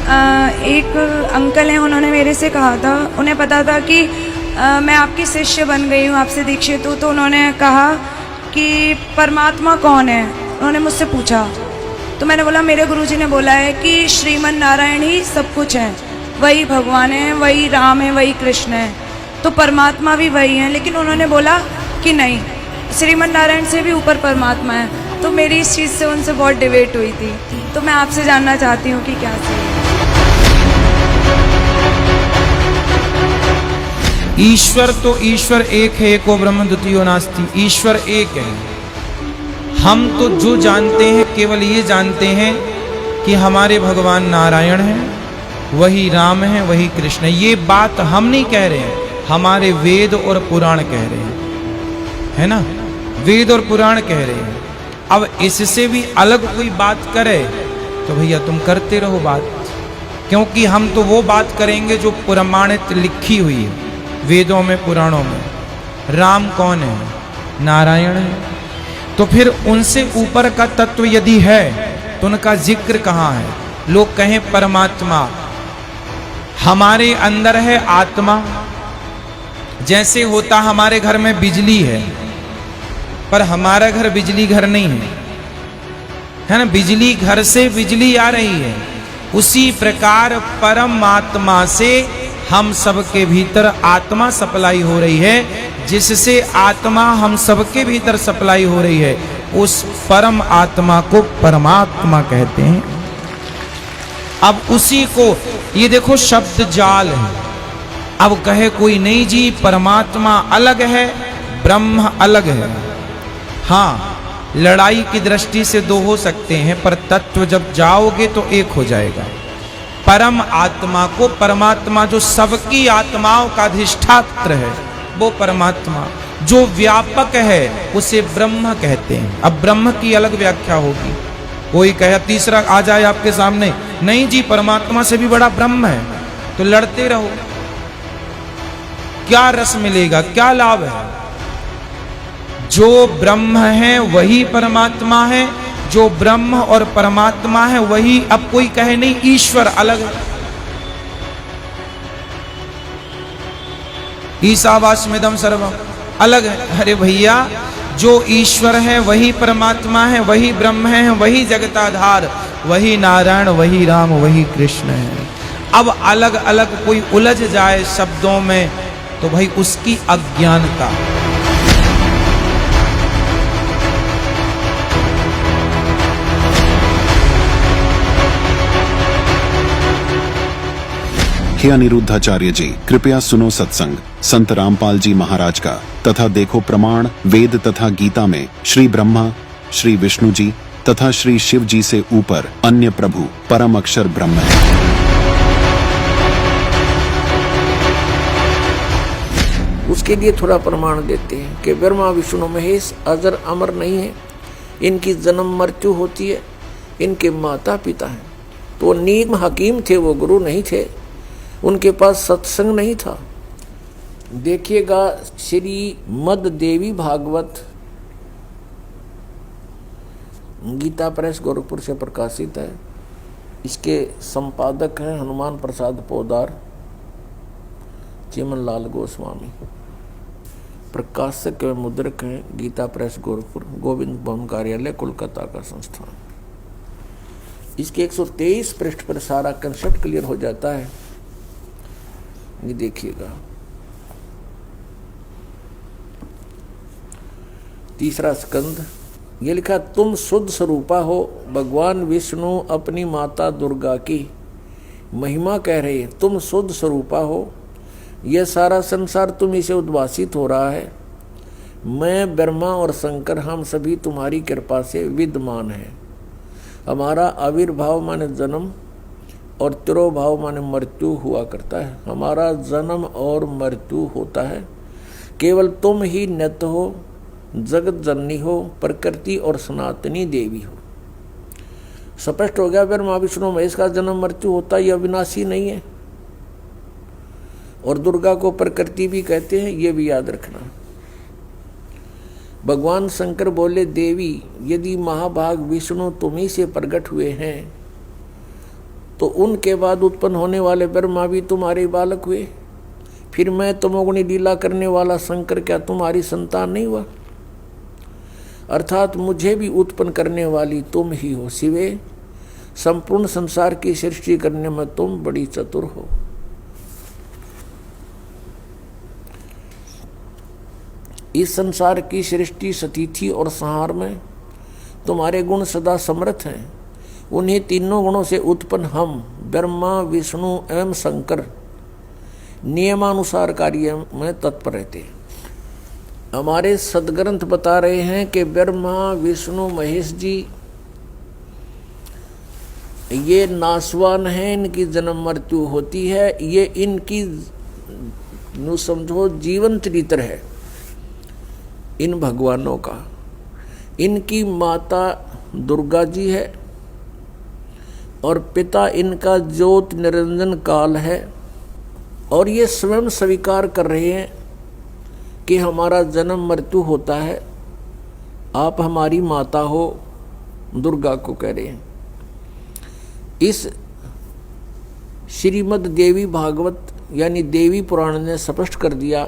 एक अंकल हैं, उन्होंने मेरे से कहा था, उन्हें पता था कि मैं आपकी शिष्य बन गई हूँ, आपसे दीक्षित हूँ, तो उन्होंने कहा कि परमात्मा कौन है, उन्होंने मुझसे पूछा। तो मैंने बोला मेरे गुरुजी ने बोला है कि श्रीमन नारायण ही सब कुछ है, वही भगवान है, वही राम है, वही कृष्ण है, तो परमात्मा भी वही है। लेकिन उन्होंने बोला कि नहीं, श्रीमन नारायण से भी ऊपर परमात्मा है। तो मेरी इस चीज़ से उनसे बहुत डिबेट हुई थी। तो मैं आपसे जानना चाहती हूँ कि क्या सही है। ईश्वर तो ईश्वर एक है, एको ब्रह्म द्वितीयो नास्ति। ईश्वर एक है। हम तो जो जानते हैं केवल ये जानते हैं कि हमारे भगवान नारायण हैं, वही राम है, वही कृष्ण है। ये बात हम नहीं कह रहे हैं, हमारे वेद और पुराण कह रहे हैं, है ना। वेद और पुराण कह रहे हैं। अब इससे भी अलग कोई बात करे तो भैया तुम करते रहो बात, क्योंकि हम तो वो बात करेंगे जो प्रमाणित लिखी हुई है वेदों में, पुराणों में। राम कौन है? नारायण है। तो फिर उनसे ऊपर का तत्व यदि है तो उनका जिक्र कहाँ है? लोग कहें परमात्मा, हमारे अंदर है आत्मा। जैसे होता हमारे घर में बिजली है, पर हमारा घर बिजली घर नहीं है ना। बिजली घर से बिजली आ रही है, उसी प्रकार परमात्मा से हम सबके भीतर आत्मा सप्लाई हो रही है, जिससे आत्मा हम सबके भीतर सप्लाई हो रही है। उस परम आत्मा को परमात्मा कहते हैं। अब उसी को ये देखो शब्द जाल है। अब कहे कोई नहीं जी परमात्मा अलग है, ब्रह्म अलग है। हाँ, लड़ाई की दृष्टि से दो हो सकते हैं, पर तत्व जब जाओगे तो एक हो जाएगा। परम आत्मा को परमात्मा, जो सबकी आत्माओं का अधिष्ठात्र है, वो परमात्मा। जो व्यापक है उसे ब्रह्म कहते हैं। अब ब्रह्म की अलग व्याख्या होगी। कोई कहे तीसरा आ जाए आपके सामने, नहीं जी परमात्मा से भी बड़ा ब्रह्म है, तो लड़ते रहो। क्या रस मिलेगा, क्या लाभ है? जो ब्रह्म है वही परमात्मा है, जो ब्रह्म और परमात्मा है वही। अब कोई कहे नहीं ईश्वर अलग है, ईशावास्मिदं सर्वम अलग है। अरे भैया, जो ईश्वर है वही परमात्मा है, वही ब्रह्म है, वही जगताधार, वही नारायण, वही राम, वही कृष्ण है। अब अलग अलग कोई उलझ जाए शब्दों में तो भाई उसकी अज्ञानता। हे अनिरुद्धाचार्य जी, कृपया सुनो सत्संग संत रामपाल जी महाराज का, तथा देखो प्रमाण वेद तथा गीता में श्री ब्रह्मा, श्री विष्णु जी तथा श्री शिव जी से ऊपर अन्य प्रभु परम अक्षर ब्रह्म है। उसके लिए थोड़ा प्रमाण देते हैं कि ब्रह्मा विष्णु महेश अजर अमर नहीं है, इनकी जन्म मृत्यु होती है, इनके माता पिता हैं। तो नीम हकीम थे, वो गुरु नहीं थे, उनके पास सत्संग नहीं था। देखिएगा श्री मद देवी भागवत गीता प्रेस गोरखपुर से प्रकाशित है। इसके संपादक हैं हनुमान प्रसाद पोदार, चिमन लाल गोस्वामी। प्रकाशक एवं मुद्रक हैं गीता प्रेस गोरखपुर, गोविंद भवन कार्यालय कोलकाता का संस्थान। इसके 123 पृष्ठ पर सारा कंसेप्ट क्लियर हो जाता है। ये देखिएगा, तीसरा स्कंद, ये लिखा तुम शुद्ध स्वरूपा हो। भगवान विष्णु अपनी माता दुर्गा की महिमा कह रहे हैं, तुम शुद्ध स्वरूपा हो, यह सारा संसार तुम्ही से उद्भासित हो रहा है। मैं ब्रह्मा और शंकर हम सभी तुम्हारी कृपा से विद्यमान हैं। हमारा आविर्भाव माने जन्म और तिरोभाव माने मृत्यु हुआ करता है। हमारा जन्म और मृत्यु होता है, केवल तुम ही नित्य हो, जगत जननी हो, प्रकृति और सनातनी देवी हो। स्पष्ट हो गया, ब्रह्मा विष्णु महेश का जन्म मृत्यु होता है, यह अविनाशी नहीं है। और दुर्गा को प्रकृति भी कहते हैं, ये भी याद रखना। भगवान शंकर बोले, देवी यदि महाभाग विष्णु तुम्ही से प्रकट हुए हैं तो उनके बाद उत्पन्न होने वाले ब्रह्मा भी तुम्हारे बालक हुए। फिर मैं तमोगुणी लीला करने वाला शंकर क्या तुम्हारी संतान नहीं हुआ? अर्थात मुझे भी उत्पन्न करने वाली तुम ही हो शिवे। संपूर्ण संसार की सृष्टि करने में तुम बड़ी चतुर हो। इस संसार की सृष्टि स्थिति और संहार में तुम्हारे गुण सदा समर्थ हैं। उन्हीं तीनों गुणों से उत्पन्न हम ब्रह्मा विष्णु एवं शंकर नियमानुसार कार्य में तत्पर रहते हैं। हमारे सदग्रंथ बता रहे हैं कि ब्रह्मा विष्णु महेश जी ये नासवान हैं, इनकी जन्म मृत्यु होती है, ये इनकी नु समझो जीवन चरित्र है इन भगवानों का। इनकी माता दुर्गा जी है और पिता इनका ज्योत निरंजन काल है। और ये स्वयं स्वीकार कर रहे हैं कि हमारा जन्म मृत्यु होता है, आप हमारी माता हो, दुर्गा को कह रहे हैं। इस श्रीमद् देवी भागवत यानी देवी पुराण ने स्पष्ट कर दिया।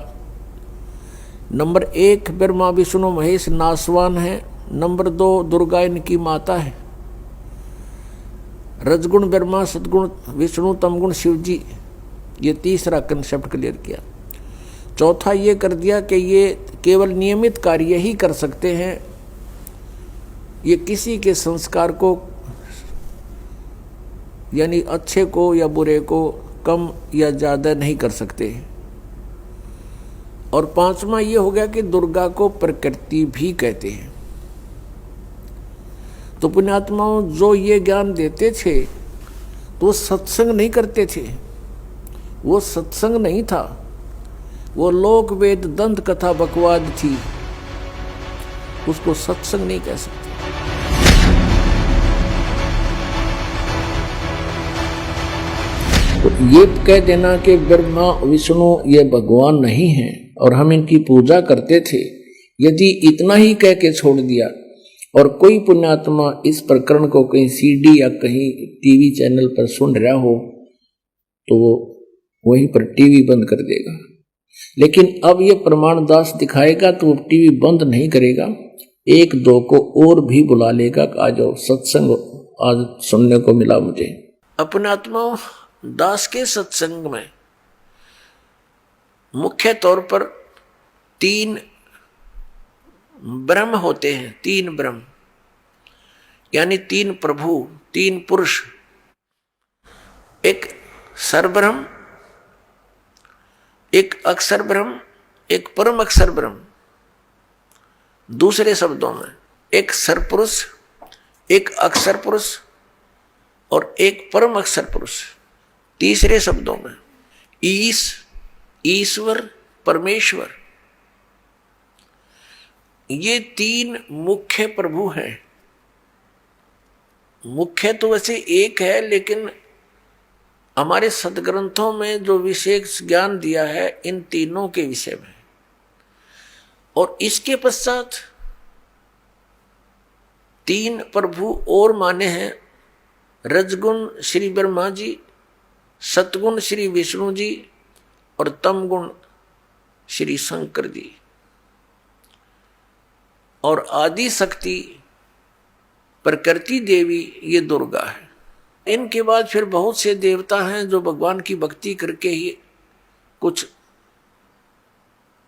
नंबर 1 ब्रह्मा विष्णु महेश नासवान है। नंबर 2 दुर्गा इनकी माता है। रजगुण ब्रह्मा, सदगुण विष्णु, तमगुण शिव जी। ये तीसरा कंसेप्ट क्लियर किया। चौथा ये कर दिया कि ये केवल नियमित कार्य ही कर सकते हैं, ये किसी के संस्कार को यानी अच्छे को या बुरे को कम या ज़्यादा नहीं कर सकते। और पांचवा ये हो गया कि दुर्गा को प्रकृति भी कहते हैं। तो पुण्यात्माओं जो ये ज्ञान देते थे तो सत्संग नहीं करते थे, वो सत्संग नहीं था, वो लोक वेद दंत कथा बकवाद थी, उसको सत्संग नहीं कह सकते। तो ये कह देना कि ब्रह्मा विष्णु ये भगवान नहीं हैं और हम इनकी पूजा करते थे, यदि इतना ही कह के छोड़ दिया और कोई पुण्यात्मा इस प्रकरण को कहीं सीडी या कहीं टीवी चैनल पर सुन रहा हो तो वो वहीं पर टीवी बंद कर देगा। लेकिन अब ये प्रमाण दास दिखाएगा तो वो टीवी बंद नहीं करेगा, 1-2 को और भी बुला लेगा कि आ जाओ सत्संग आज सुनने को मिला मुझे। अपने आत्मा दास के सत्संग में मुख्य तौर पर 3 ब्रह्म होते हैं, 3 ब्रह्म यानी 3 प्रभु, 3 पुरुष। एक सरब्रह्म, एक अक्षर ब्रह्म, एक परम अक्षर ब्रह्म। दूसरे शब्दों में एक सरपुरुष, एक अक्षर पुरुष और एक परम अक्षर पुरुष। तीसरे शब्दों में ईश्वर परमेश्वर। ये 3 मुख्य प्रभु हैं। मुख्य तो वैसे एक है, लेकिन हमारे सदग्रंथों में जो विशेष ज्ञान दिया है इन तीनों के विषय में। और इसके पश्चात 3 प्रभु और माने हैं, रजगुण श्री ब्रह्मा जी, सतगुण श्री विष्णु जी और तमगुण श्री शंकर जी। और आदि शक्ति प्रकृति देवी ये दुर्गा है। इनके बाद फिर बहुत से देवता हैं जो भगवान की भक्ति करके ही कुछ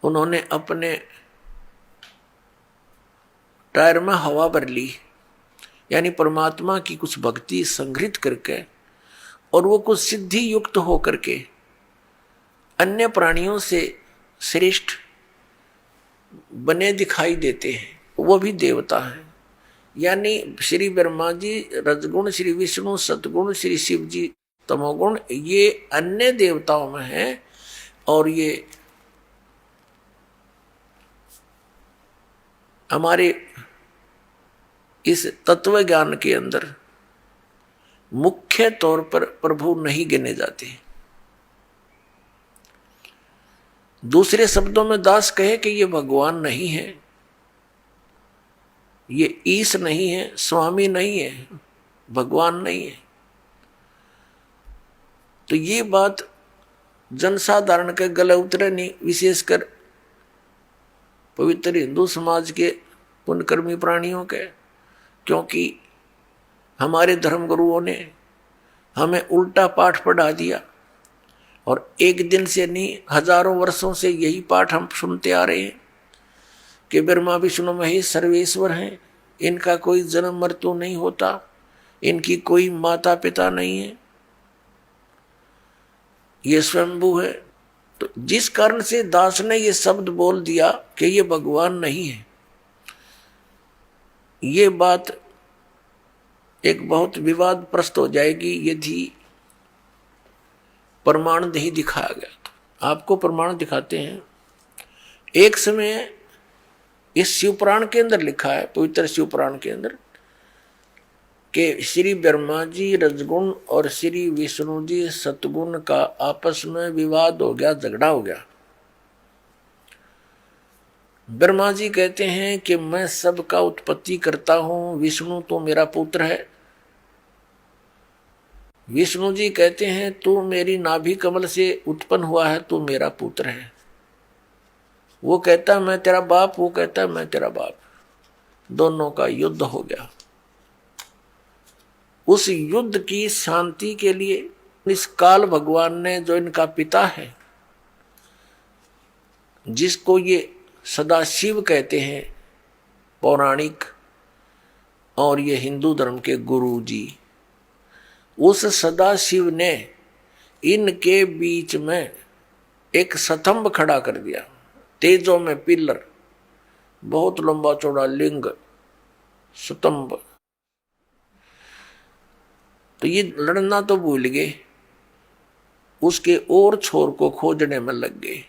उन्होंने अपने टायर में हवा भर ली, यानी परमात्मा की कुछ भक्ति संग्रहित करके, और वो कुछ सिद्धि युक्त हो करके अन्य प्राणियों से श्रेष्ठ बने दिखाई देते हैं, वो भी देवता हैं। यानी श्री ब्रह्मा जी रजगुण, श्री विष्णु सतगुण, श्री शिव जी तमोगुण, ये अन्य देवताओं में हैं। और ये हमारे इस तत्व ज्ञान के अंदर मुख्य तौर पर प्रभु नहीं गिने जाते। दूसरे शब्दों में दास कहे कि ये भगवान नहीं है, ये ईश नहीं है, स्वामी नहीं है, भगवान नहीं है। तो ये बात जनसाधारण के गले उतरे नहीं, विशेषकर पवित्र हिंदू समाज के पुण्यकर्मी प्राणियों के, क्योंकि हमारे धर्मगुरुओं ने हमें उल्टा पाठ पढ़ा दिया और एक दिन से नहीं हजारों वर्षों से यही पाठ हम सुनते आ रहे हैं कि ब्रह्मा विष्णु महेश सर्वेश्वर हैं, इनका कोई जन्म मृत्यु नहीं होता, इनकी कोई माता पिता नहीं है, ये स्वयंभू है। तो जिस कारण से दास ने ये शब्द बोल दिया कि ये भगवान नहीं है, ये बात एक बहुत विवादप्रस्त हो जाएगी यदि प्रमाण नहीं दिखाया गया। तो आपको प्रमाण दिखाते हैं। एक समय इस शिवपुराण के अंदर लिखा है, पवित्र शिवपुराण के अंदर, कि श्री ब्रह्मा जी रजगुण और श्री विष्णु जी सतगुण का आपस में विवाद हो गया, झगड़ा हो गया। ब्रह्मा जी कहते हैं कि मैं सबका उत्पत्ति करता हूं, विष्णु तो मेरा पुत्र है। विष्णु जी कहते हैं तू मेरी नाभि कमल से उत्पन्न हुआ है, तू मेरा पुत्र है। वो कहता मैं तेरा बाप, वो कहता मैं तेरा बाप। दोनों का युद्ध हो गया। उस युद्ध की शांति के लिए इस काल भगवान ने, जो इनका पिता है, जिसको ये सदाशिव कहते हैं पौराणिक, और ये हिंदू धर्म के गुरु जी, उस सदाशिव ने इनके बीच में एक स्तंभ खड़ा कर दिया, तेजों में पिलर, बहुत लंबा चौड़ा लिंग स्तंभ। तो ये लड़ना तो भूल गए, उसके और छोर को खोजने में लग गए।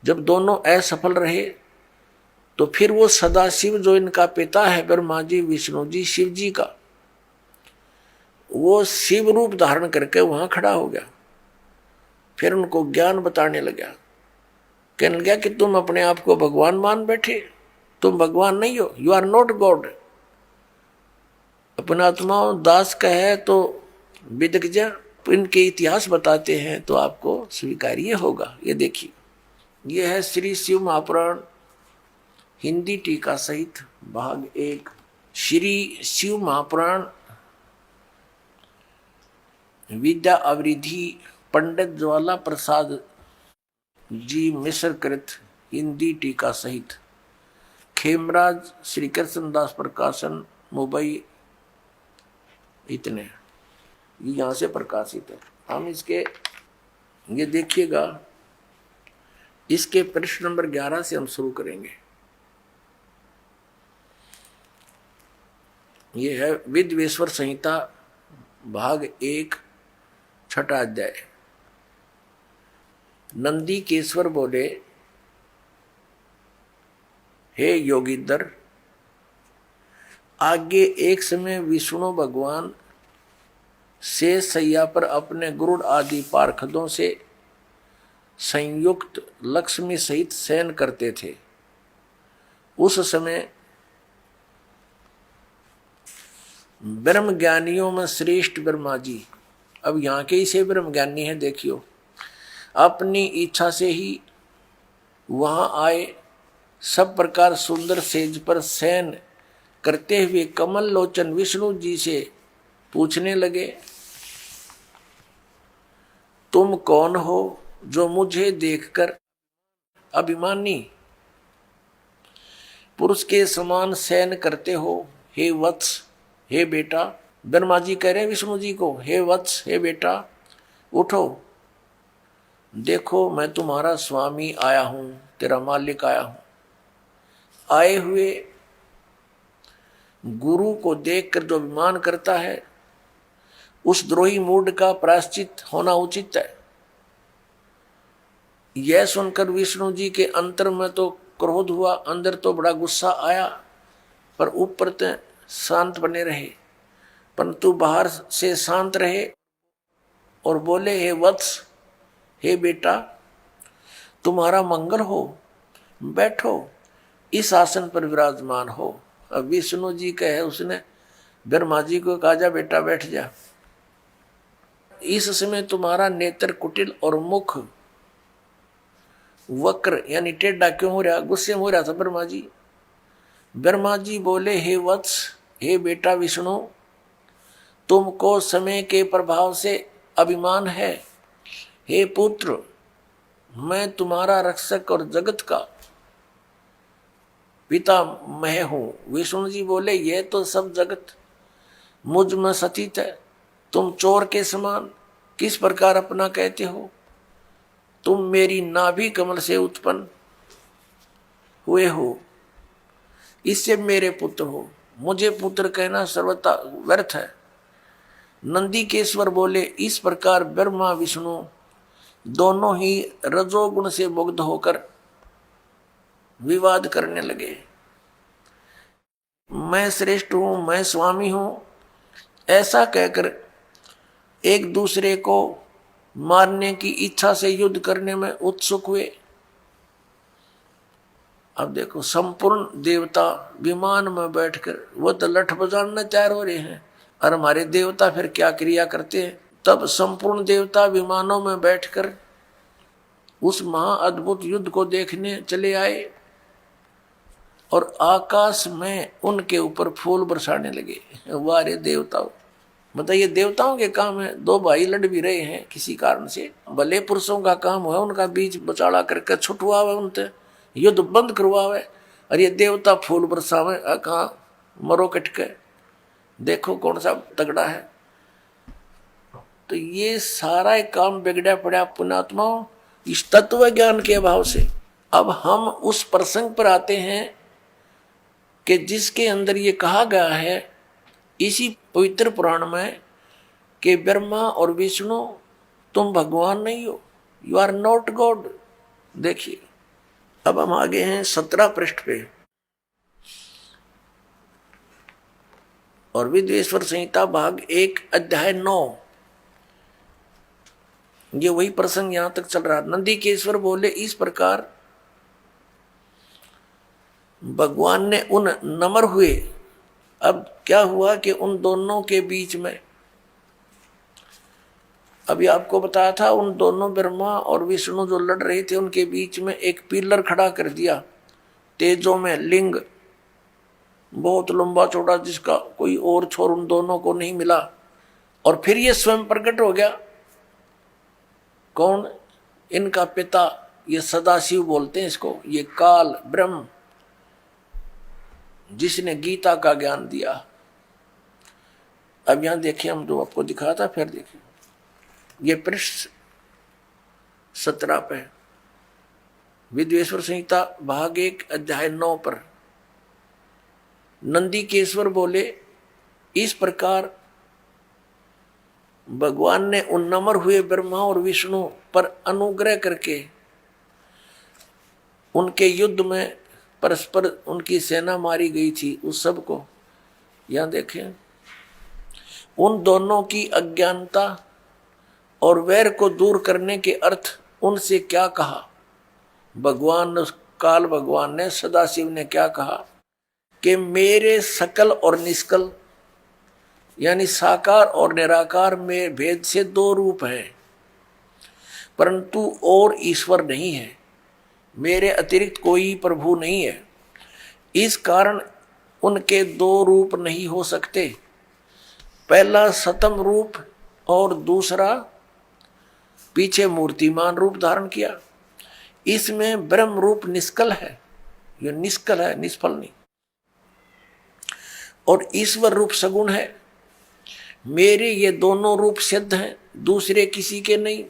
जब दोनों असफल रहे तो फिर वो सदाशिव, जो इनका पिता है ब्रह्मा जी विष्णु जी शिव जी का, वो शिव रूप धारण करके वहां खड़ा हो गया। फिर उनको ज्ञान बताने लगा, कहने लगा कि तुम अपने आप को भगवान मान बैठे, तुम भगवान नहीं हो, यू आर नॉट गॉड। अपना आत्मा दास का है तो विदग्ध इनके इतिहास बताते हैं तो आपको स्वीकार्य होगा। ये देखिए, ये है श्री शिव महापुराण हिंदी टीका सहित भाग 1। श्री शिव महापुराण विद्या अवरिधि पंडित ज्वाला प्रसाद जी मिश्र कृत हिंदी टीका सहित, खेमराज श्री कृष्णदास प्रकाशन मुंबई, इतने यहां से प्रकाशित है। हम इसके ये देखिएगा, इसके प्रश्न नंबर 11 से हम शुरू करेंगे। ये है विद्वेश्वर संहिता भाग 1 छठा अध्याय। नंदी केश्वर बोले, हे योगींद्र, आगे एक समय विष्णु भगवान शेष सैया पर अपने गरुड़ आदि पार्षदों से संयुक्त लक्ष्मी सहित शयन करते थे। उस समय ब्रह्म ज्ञानियों में श्रेष्ठ ब्रह्मा जी, अब यहाँ के ही से ब्रह्म ज्ञानी है, देखियो, अपनी इच्छा से ही वहां आए। सब प्रकार सुंदर सेज पर शयन करते हुए कमल लोचन विष्णु जी से पूछने लगे, तुम कौन हो जो मुझे देखकर अभिमानी पुरुष के समान शयन करते हो? हे वत्स, हे बेटा। ब्रह्मा जी कह रहे हैं विष्णु जी को, हे वत्स, हे बेटा, उठो, देखो मैं तुम्हारा स्वामी आया हूं, तेरा मालिक आया हूं। आए हुए गुरु को देखकर जो अभिमान करता है, उस द्रोही मूड का प्रायश्चित होना उचित है। यह सुनकर विष्णु जी के अंतर में तो क्रोध हुआ, अंदर तो बड़ा गुस्सा आया, पर ऊपर तो शांत बने रहे, परंतु बाहर से शांत रहे और बोले, हे वत्स, हे बेटा, तुम्हारा मंगल हो, बैठो, इस आसन पर विराजमान हो। अब विष्णु जी कहे, उसने ब्रह्मा जी को कहा, जा बेटा बैठ जा। इस समय तुम्हारा नेत्र कुटिल और मुख वक्र यानी टेढ़ा क्यों हो रहा? गुस्से में हो रहा था ब्रह्मा जी। ब्रह्मा जी बोले, हे वत्स, हे बेटा विष्णु, तुमको समय के प्रभाव से अभिमान है। हे पुत्र, मैं तुम्हारा रक्षक और जगत का पिता मैं हूं। विष्णु जी बोले, यह तो सब जगत मुझ में सचित है, तुम चोर के समान किस प्रकार अपना कहते हो? तुम मेरी नाभि कमल से उत्पन्न हुए हो, इससे मेरे पुत्र हो। मुझे पुत्र कहना सर्वथा व्यर्थ है। नंदीकेश्वर बोले, इस प्रकार ब्रह्मा विष्णु दोनों ही रजोगुण से मुग्ध होकर विवाद करने लगे। मैं श्रेष्ठ हूं, मैं स्वामी हूं, ऐसा कहकर एक दूसरे को मारने की इच्छा से युद्ध करने में उत्सुक हुए। अब देखो, संपूर्ण देवता विमान में बैठकर वो तो लठ बजाने तैयार हो रहे हैं, और हमारे देवता फिर क्या क्रिया करते हैं। तब संपूर्ण देवता विमानों में बैठकर उस महाअद्भुत युद्ध को देखने चले आए और आकाश में उनके ऊपर फूल बरसाने लगे। वारे देवताओं, बताइए, देवताओं के काम है। दो भाई लड़ भी रहे हैं किसी कारण से, भले पुरुषों का काम है उनका बीच बचाड़ा करके छुटवावे, उनसे युद्ध बंद करवावे, और ये देवता फूल बरसावे। कहाँ मरो कटके, देखो कौन सा तगड़ा है। तो ये सारा एक काम बिगड़ा पड़ा पुण्यात्माओं इस तत्व ज्ञान के अभाव से। अब हम उस प्रसंग पर आते हैं कि जिसके अंदर ये कहा गया है इसी पवित्र पुराण में कि ब्रह्मा और विष्णु तुम भगवान नहीं हो, यू आर नॉट गॉड। देखिए, अब हम आगे हैं 17 पृष्ठ पे, और विद्वेश्वर संहिता भाग 1 अध्याय 9। ये वही प्रसंग यहां तक चल रहा। नंदीकेश्वर बोले, इस प्रकार भगवान ने उन नम्र हुए। अब क्या हुआ कि उन दोनों के बीच में, अभी आपको बताया था, उन दोनों ब्रह्मा और विष्णु जो लड़ रहे थे उनके बीच में एक पिलर खड़ा कर दिया तेजों में, लिंग बहुत लंबा चौड़ा, जिसका कोई और छोर उन दोनों को नहीं मिला। और फिर ये स्वयं प्रकट हो गया। कौन? इनका पिता, ये सदाशिव बोलते हैं इसको, ये काल ब्रह्म, जिसने गीता का ज्ञान दिया। अब यहां देखिए, हम जो आपको दिखाया था, फिर देखिए ये पृष्ठ 17 पे, विद्वेश्वर संहिता भाग 1 अध्याय 9 पर। नंदीकेश्वर बोले, इस प्रकार भगवान ने उन नम्र हुए ब्रह्मा और विष्णु पर अनुग्रह करके उनके युद्ध में परस्पर उनकी सेना मारी गई थी उस सब को। यहां देखें, उन दोनों की अज्ञानता और वैर को दूर करने के अर्थ उनसे क्या कहा। भगवान काल भगवान ने, सदाशिव ने क्या कहा कि मेरे सकल और निष्कल यानी साकार और निराकार में भेद से 2 रूप हैं, परंतु और ईश्वर नहीं है, मेरे अतिरिक्त कोई प्रभु नहीं है। इस कारण उनके 2 रूप नहीं हो सकते। पहला सतम रूप और दूसरा पीछे मूर्तिमान रूप धारण किया। इसमें ब्रह्म रूप निष्कल है, यह निष्कल है, निष्फल नहीं, और ईश्वर रूप सगुण है। मेरे ये दोनों रूप सिद्ध हैं, दूसरे किसी के नहीं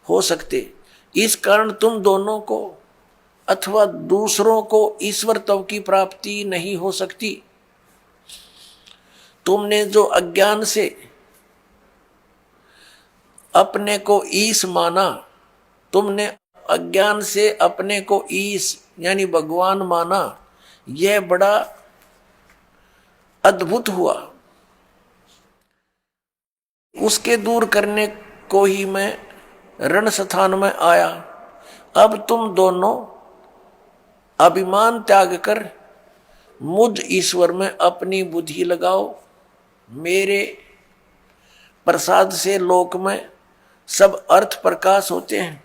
हो सकते। इस कारण तुम दोनों को अथवा दूसरों को ईश्वरत्व की प्राप्ति नहीं हो सकती। तुमने जो अज्ञान से अपने को ईश माना, तुमने अज्ञान से अपने को ईश यानी भगवान माना, यह बड़ा अद्भुत हुआ। उसके दूर करने को ही मैं रण स्थान में आया। अब तुम दोनों अभिमान त्याग कर मुझ ईश्वर में अपनी बुद्धि लगाओ। मेरे प्रसाद से लोक में सब अर्थ प्रकाश होते हैं।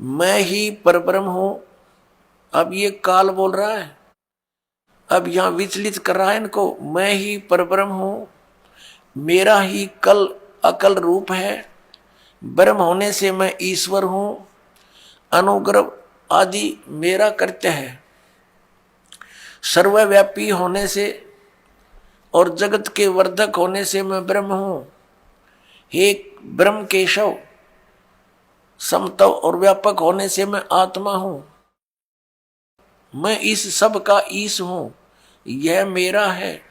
मैं ही परब्रह्म हूं। अब ये काल बोल रहा है, अब यहां विचलित कर रहा है इनको। मैं ही परब्रह्म हूं, मेरा ही कल अकल रूप है। ब्रह्म होने से मैं ईश्वर हूं। अनुग्रह आदि मेरा कृत्य है। सर्वव्यापी होने से और जगत के वर्धक होने से मैं ब्रह्म हूं। हे ब्रह्म केशव, समतव और व्यापक होने से मैं आत्मा हूं। मैं इस सब का ईश हूं। यह मेरा है,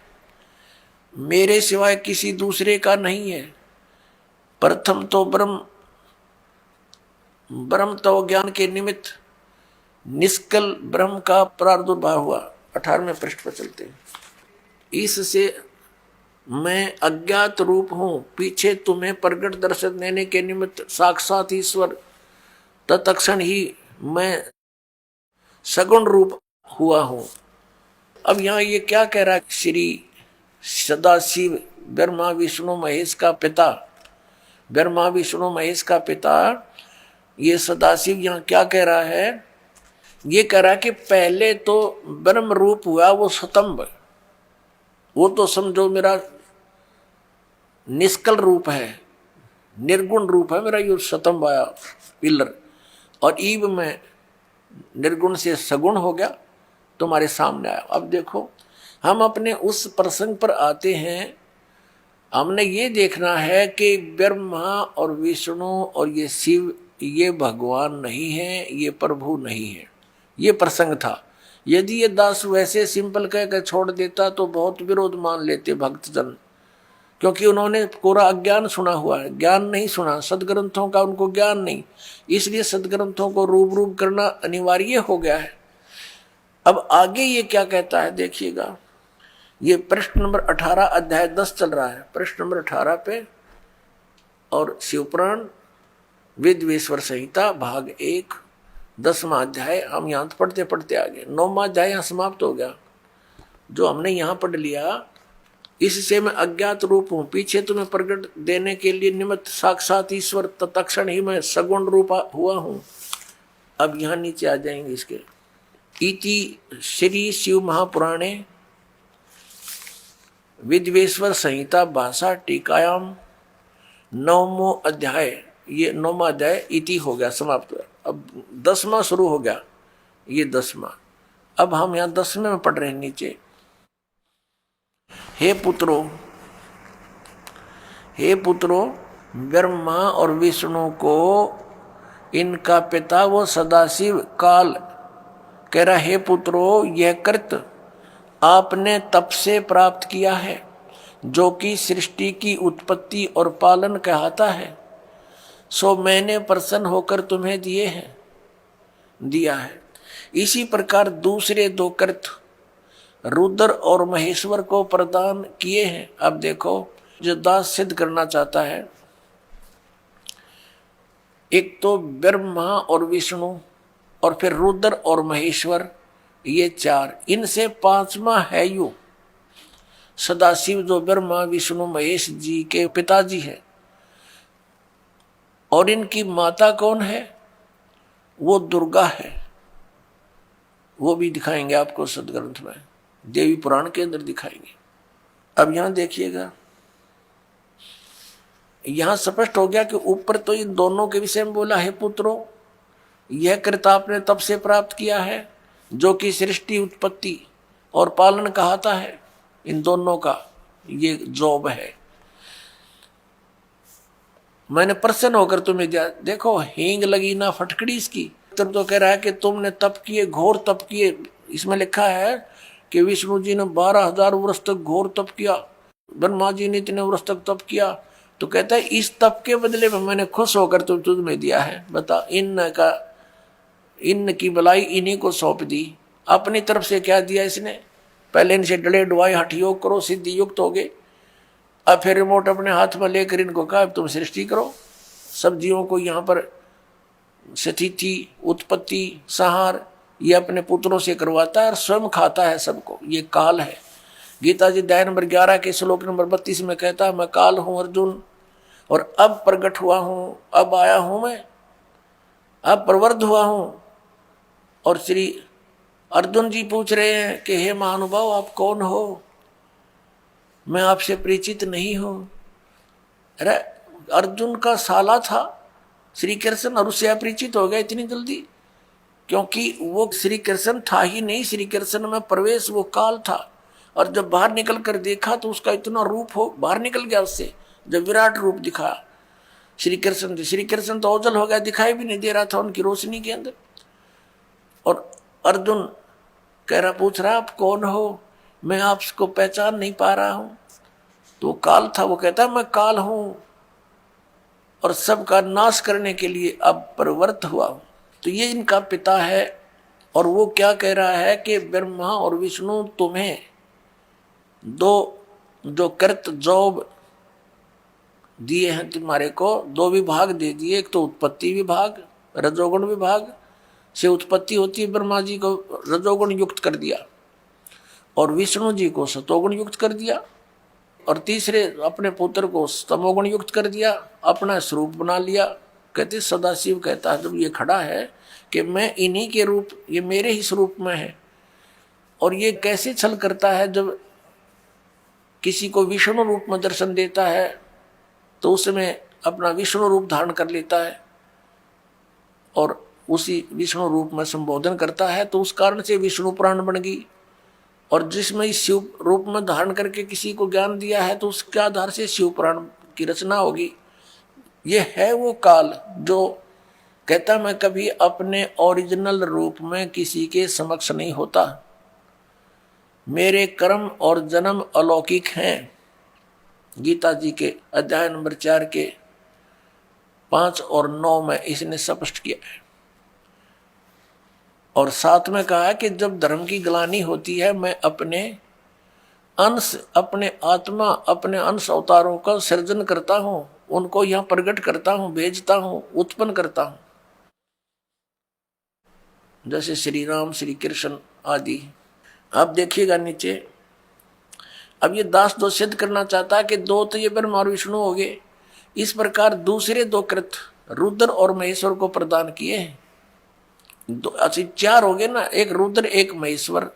मेरे सिवाय किसी दूसरे का नहीं है। प्रथम तो ब्रह्म तो ज्ञान के निमित्त निष्कल ब्रह्म का प्रादुर्भाव हुआ। 18वें पृष्ठ पर चलते हैं। इससे मैं अज्ञात रूप हूं, पीछे तुम्हें प्रगट दर्शन देने के निमित्त साक्षात ईश्वर तत्क्षण ही मैं सगुण रूप हुआ हूं। अब यहां ये क्या कह रहा है? श्री सदाशिव ब्रह्मा विष्णु महेश का पिता, ब्रह्मा विष्णु महेश का पिता ये सदाशिव यहां क्या कह रहा है? ये कह रहा है कि पहले तो ब्रह्म रूप हुआ वो स्तंभ, वो तो समझो मेरा निष्कल रूप है, निर्गुण रूप है मेरा। ये स्तंभ आया पिलर, और ईब में निर्गुण से सगुण हो गया, तुम्हारे सामने आया। अब देखो हम अपने उस प्रसंग पर आते हैं। हमने ये देखना है कि ब्रह्मा और विष्णु और ये शिव ये भगवान नहीं है, ये प्रभु नहीं है। ये प्रसंग था। यदि ये दास वैसे सिंपल कहकर छोड़ देता तो बहुत विरोध मान लेते भक्तजन, क्योंकि उन्होंने पूरा अज्ञान सुना हुआ है, ज्ञान नहीं सुना सदग्रंथों का, उनको ज्ञान नहीं। इसलिए सदग्रंथों को रूप करना अनिवार्य हो गया है। अब आगे ये क्या कहता है देखिएगा। ये प्रश्न नंबर 18 अध्याय 10 चल रहा है, प्रश्न नंबर 18 पे। और शिवपुराण वेदवेश्वर संहिता भाग 1 10वां अध्याय हम यहाँ पढ़ते पढ़ते आगे। 9वां अध्याय यहाँ समाप्त हो गया। जो हमने यहाँ पढ़ लिया, इससे मैं अज्ञात रूप हूँ, पीछे तुम्हें प्रकट देने के लिए निमित्त साक्षात ईश्वर तत्क्षण ही मैं सगुण रूप हुआ हूँ। अब यहाँ नीचे आ जाएंगे इसके। इति श्री शिव महापुराणे विद्वेश्वर संहिता भाषा टीकायाम 9वां अध्याय, ये 9वां अध्याय इति हो गया, समाप्त हुआ। अब 10वां शुरू हो गया, ये 10वां। अब हम यहाँ 10वें में पढ़ रहे हैं नीचे। हे पुत्रों, ब्रह्मा और विष्णु को इनका पिता वो सदाशिव काल कह रहा, हे पुत्रों, यह कृत आपने तप से प्राप्त किया है, जो कि सृष्टि की उत्पत्ति और पालन कहता है। सो मैंने प्रसन्न होकर तुम्हें दिया है। इसी प्रकार दूसरे 2 कृत रुद्र और महेश्वर को प्रदान किए हैं। अब देखो, जो दास सिद्ध करना चाहता है, एक तो ब्रह्मा और विष्णु और फिर रुद्र और महेश्वर, ये 4, इनसे 5वां है यू सदाशिव, जो ब्रह्मा विष्णु महेश जी के पिताजी है। और इनकी माता कौन है? वो दुर्गा है। वो भी दिखाएंगे आपको सदग्रंथ में, देवी पुराण के अंदर दिखाएंगे। अब यहां देखिएगा, यहां स्पष्ट हो गया कि ऊपर तो इन दोनों के विषय में बोला है, पुत्रों, यह कृत आपने तब से प्राप्त किया है, जो कि सृष्टि उत्पत्ति और पालन कहता है। इन दोनों का ये जॉब है। मैंने प्रसन्न होकर तुम्हें दिया। देखो, हींग लगी ना फटकड़ी इसकी। तो कह रहा है कि तुमने तप किए, घोर तप किए। इसमें लिखा है कि विष्णु जी ने 12,000 वर्ष तक घोर तप किया, ब्रह्मा जी ने इतने वर्ष तक तप किया। तो कहता है इस तप के बदले में मैंने खुश होकर तुम्हें दिया है। बता, इन की भलाई इन्हीं को सौंप दी। अपनी तरफ से क्या दिया इसने? पहले इनसे डले डुआई हठ योग करो, सिद्धि युक्त हो गए। अब फिर रिमोट अपने हाथ में लेकर इनको कहा तुम सृष्टि करो। सब जीवों को यहाँ पर स्थिति उत्पत्ति संहार ये अपने पुत्रों से करवाता है और स्वयं खाता है सबको। ये काल है। गीता जी अध्याय नंबर 11 के श्लोक नंबर 32 में कहता है, मैं काल हूं अर्जुन और अब प्रकट हुआ हूं, अब आया हूं मैं, अब प्रवृद्ध हुआ हूं। और श्री अर्जुन जी पूछ रहे हैं कि हे महानुभाव आप कौन हो, मैं आपसे परिचित नहीं हूं। अरे अर्जुन का साला था श्री कृष्ण और उससे अपरिचित हो गया इतनी जल्दी, क्योंकि वो श्री कृष्ण था ही नहीं, श्री कृष्ण में प्रवेश वो काल था। और जब बाहर निकल कर देखा तो उसका इतना रूप हो बाहर निकल गया उससे, जब विराट रूप दिखा श्री कृष्ण तो ओझल हो गया, दिखाई भी नहीं दे रहा था उनकी रोशनी के अंदर। और अर्जुन कह रहा, पूछ रहा आप कौन हो, मैं आपको पहचान नहीं पा रहा हूं। तो वो काल था, वो कहता मैं काल हूं और सबका नाश करने के लिए अब प्रवृत्त हुआ हूं। तो ये इनका पिता है। और वो क्या कह रहा है कि ब्रह्मा और विष्णु तुम्हें दो जो कृत जॉब दिए हैं, तुम्हारे को दो विभाग दे दिए। एक तो उत्पत्ति विभाग, रजोगुण विभाग से उत्पत्ति होती है, ब्रह्मा जी को रजोगुण युक्त कर दिया और विष्णु जी को सतोगुण युक्त कर दिया, और तीसरे अपने पुत्र को तमोगुण युक्त कर दिया, अपना स्वरूप बना लिया। कहते सदाशिव कहता है जब ये खड़ा है कि मैं इन्हीं के रूप, ये मेरे ही स्वरूप में है। और ये कैसे छल करता है, जब किसी को विष्णु रूप में दर्शन देता है तो उसमें अपना विष्णु रूप धारण कर लेता है और उसी विष्णु रूप में संबोधन करता है, तो उस कारण से विष्णु पुराण बन गई। और जिसमें इस शिव रूप में धारण करके किसी को ज्ञान दिया है तो उसके आधार से शिव पुराण की रचना होगी। ये है वो काल जो कहता मैं कभी अपने ओरिजिनल रूप में किसी के समक्ष नहीं होता, मेरे कर्म और जन्म अलौकिक हैं। गीता जी के अध्याय नंबर 4 के 5 और 9 में इसने स्पष्ट किया है। और साथ में कहा है कि जब धर्म की ग्लानि होती है, मैं अपने अंश, अपने आत्मा, अपने अंश अवतारों का सृजन करता हूं, उनको यहां प्रकट करता हूं, भेजता हूं, उत्पन्न करता हूं, जैसे श्री राम, श्री कृष्ण आदि। अब देखिएगा नीचे, अब ये दास दो सिद्ध करना चाहता है कि दो तो ये ब्रह्मा और विष्णु हो गए, इस प्रकार दूसरे दो कृत रुद्र और महेश्वर को प्रदान किए हैं। दो अच्छा 4 हो गए ना, एक रुद्र एक महेश्वर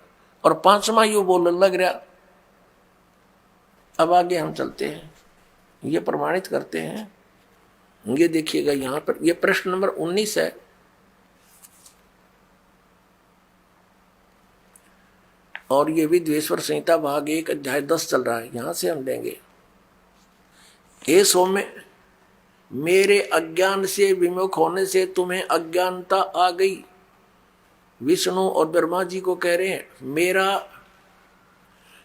और 5वां यू बोलने लग रहा। अब आगे हम चलते हैं, ये प्रमाणित करते हैं। ये देखिएगा यहां पर, ये प्रश्न नंबर 19 है। और ये विद्वेश्वर संहिता भाग 1 अध्याय 10 चल रहा है, यहां से हम लेंगे। हे सौम्य, मेरे अज्ञान से विमुख होने से तुम्हें अज्ञानता आ गई। विष्णु और ब्रह्मा जी को कह रहे हैं मेरा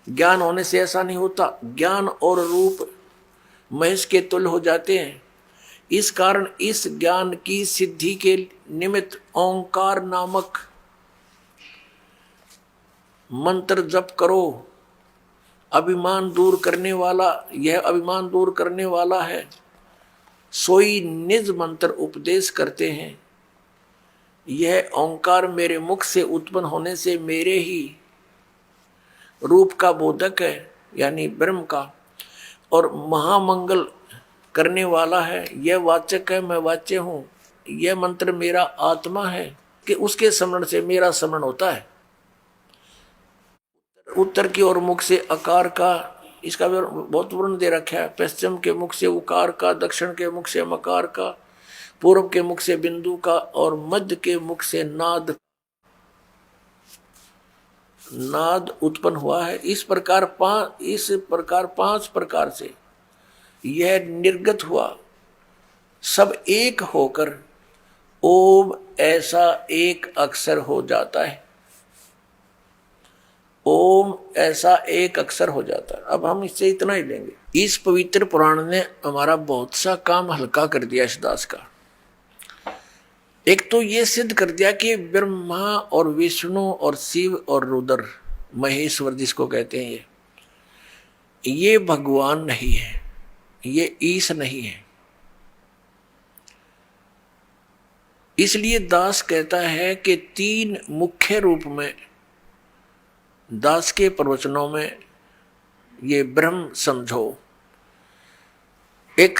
ज्ञान होने से ऐसा नहीं होता, ज्ञान और रूप महेश के तुल्य हो जाते हैं। इस कारण इस ज्ञान की सिद्धि के निमित्त ओंकार नामक मंत्र जप करो। अभिमान दूर करने वाला, यह अभिमान दूर करने वाला है, सोई निज मंत्र उपदेश करते हैं। यह ओंकार मेरे मुख से उत्पन्न होने से मेरे ही रूप का बोधक है, यानी ब्रह्म का, और महामंगल करने वाला है। यह वाचक है, मैं वाच्य हूं। यह मंत्र मेरा आत्मा है कि उसके स्मरण से मेरा स्मरण होता है। उत्तर की ओर मुख से आकार का, इसका बहुत वर्ण दे रखा है। पश्चिम के मुख से उकार का, दक्षिण के मुख से मकार का, पूर्व के मुख से बिंदु का और मध्य के मुख से नाद उत्पन्न हुआ है। इस प्रकार 5 प्रकार से यह निर्गत हुआ, सब एक होकर ओम ऐसा एक अक्षर हो जाता है। ओम ऐसा एक अक्षर हो जाता है। अब हम इससे इतना ही लेंगे। इस पवित्र पुराण ने हमारा बहुत सा काम हल्का कर दिया इस दास का। एक तो ये सिद्ध कर दिया कि ब्रह्मा और विष्णु और शिव और रुद्र, महेश्वर जिसको कहते हैं, ये भगवान नहीं है, ये ईश नहीं है। इसलिए दास कहता है कि 3 मुख्य रूप में दास के प्रवचनों में ये ब्रह्म समझो। एक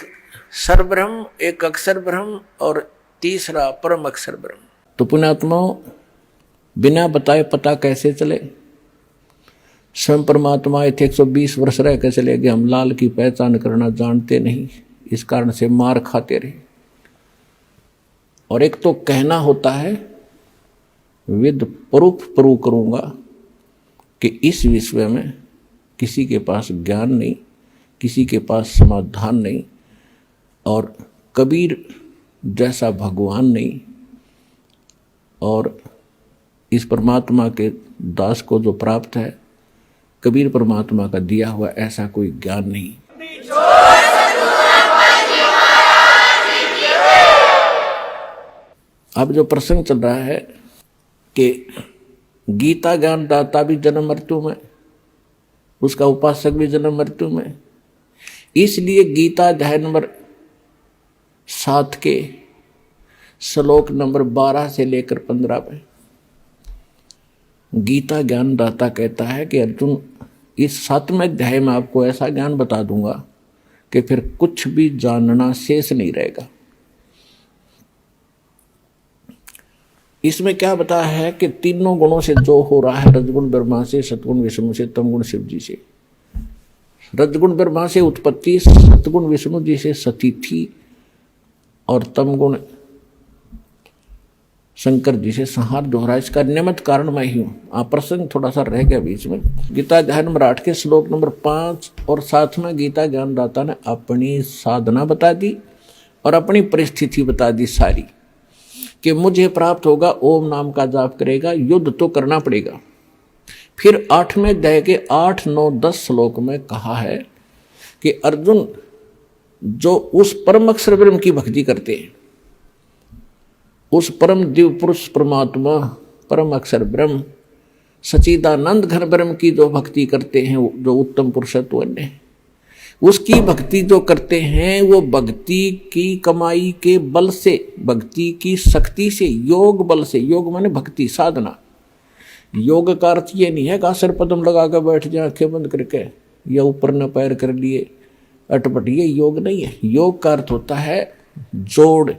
सरब्रह्म, एक अक्षर ब्रह्म और तीसरा परम अक्षर ब्रह्म। तो पुण्यात्माओं, बिना बताए पता कैसे चले? स्वयं परमात्मा थे 120 वर्ष रह के चले गए, हम लाल की पहचान करना जानते नहीं, इस कारण से मार खाते रहे। और एक तो कहना होता है विद प्रूफ प्रूव करूंगा कि इस विषय में किसी के पास ज्ञान नहीं, किसी के पास समाधान नहीं, और कबीर जैसा भगवान नहीं, और इस परमात्मा के दास को जो प्राप्त है कबीर परमात्मा का दिया हुआ ऐसा कोई ज्ञान नहीं। अब जो प्रसंग चल रहा है कि गीता ज्ञान दाता भी जन्म मृत्यु में, उसका उपासक भी जन्म मृत्यु में, इसलिए गीता अध्याय नंबर 7 के श्लोक नंबर 12 से लेकर 15 में गीता ज्ञान दाता कहता है कि अर्जुन, इस 7वें अध्याय में आपको ऐसा ज्ञान बता दूंगा कि फिर कुछ भी जानना शेष नहीं रहेगा। इसमें क्या बताया है कि तीनों गुणों से जो हो रहा है, रजगुण ब्रह्मा से, सतगुण विष्णु से, तमगुण शिव जी से। रजगुण ब्रह्मा से उत्पत्ति, सतगुण विष्णु जी से सतीथि, और तमगुण शंकर जी से संहार दोहरा। इसका निमित्त कारण मैं ही हूँ। आप प्रसंग थोड़ा सा रह गया बीच में। गीता अध्याय नंबर 8 के श्लोक नंबर 5 और 7 में गीता ज्ञानदाता ने अपनी साधना बता दी और अपनी परिस्थिति बता दी सारी, कि मुझे प्राप्त होगा, ओम नाम का जाप करेगा, युद्ध तो करना पड़ेगा। फिर 8वें अध्याय के 8, 9, 10 श्लोक में कहा है कि अर्जुन, जो उस परम अक्षर ब्रह्म की भक्ति करते हैं, उस परम दिव्य पुरुष परमात्मा परम अक्षर ब्रह्म सच्चिदानंद घन ब्रह्म की जो भक्ति करते हैं, जो उत्तम पुरुषत्व अन्य है, उसकी भक्ति जो करते हैं, वो भक्ति की कमाई के बल से, भक्ति की शक्ति से, योग बल से, योग माने भक्ति साधना। योग का अर्थ ये नहीं है कि सिर पद्म लगा कर बैठ जाए आंखें बंद करके, या ऊपर न पैर कर लिए अटपट, ये योग नहीं है। योग का अर्थ होता है जोड़,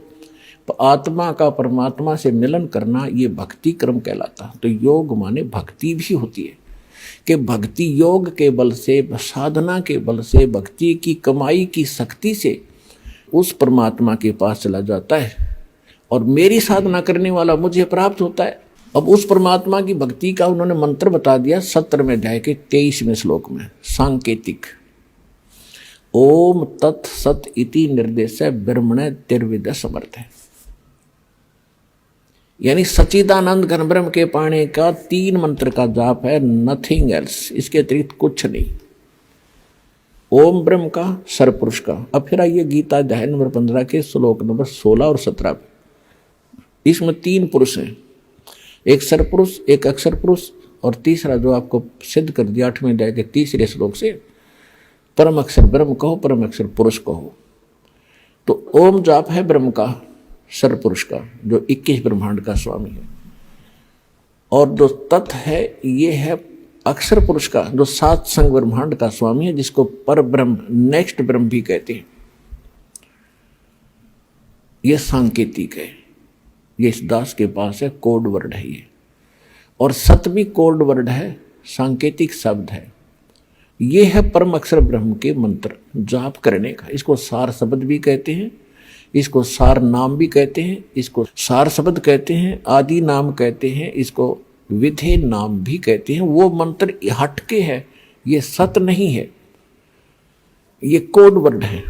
आत्मा का परमात्मा से मिलन करना, ये भक्ति क्रम कहलाता। तो योग माने भक्ति भी होती है, कि भक्ति योग के बल से, साधना के बल से, भक्ति की कमाई की शक्ति से उस परमात्मा के पास चला जाता है, और मेरी साधना करने वाला मुझे प्राप्त होता है। अब उस परमात्मा की भक्ति का उन्होंने मंत्र बता दिया 17वें अध्याय के 23वें श्लोक में, सांकेतिक। ओम तत् सत इति निर्देश ब्रह्मण तिर्विद समर्थ है, यानी सच्चिदानंद घन ब्रह्म के पाने का 3 मंत्र का जाप है, नथिंग एल्स, इसके अतिरिक्त कुछ नहीं। ओम ब्रह्म का, सरपुरुष का। अब फिर आइए गीता अध्याय नंबर 15 के श्लोक नंबर 16 और 17 पे। इसमें 3 पुरुष हैं, एक सरपुरुष, एक अक्षर पुरुष, और तीसरा जो आपको सिद्ध कर दिया 8वें अध्याय के 3रे श्लोक से, परम अक्षर ब्रह्म कहो, परम अक्षर पुरुष कहो। तो ओम जाप है ब्रह्म का, सरपुरुष का, जो 21 ब्रह्मांड का स्वामी है, और जो तत् है ये है अक्षर पुरुष का, जो 7 संग ब्रह्मांड का स्वामी है, जिसको पर ब्रह्म, नेक्स्ट ब्रह्म भी कहते हैं। ये सांकेतिक है, ये इस दास के पास है, कोड वर्ड है ये, और सत भी कोड वर्ड है, सांकेतिक शब्द है। ये है परम अक्षर ब्रह्म के मंत्र जाप करने का। इसको सार शब्द भी कहते हैं, इसको सार नाम भी कहते हैं, इसको सार शब्द कहते हैं, आदि नाम कहते हैं, इसको विधे नाम भी कहते हैं। वो मंत्र हटके है, ये सत नहीं है, ये कोड वर्ड है।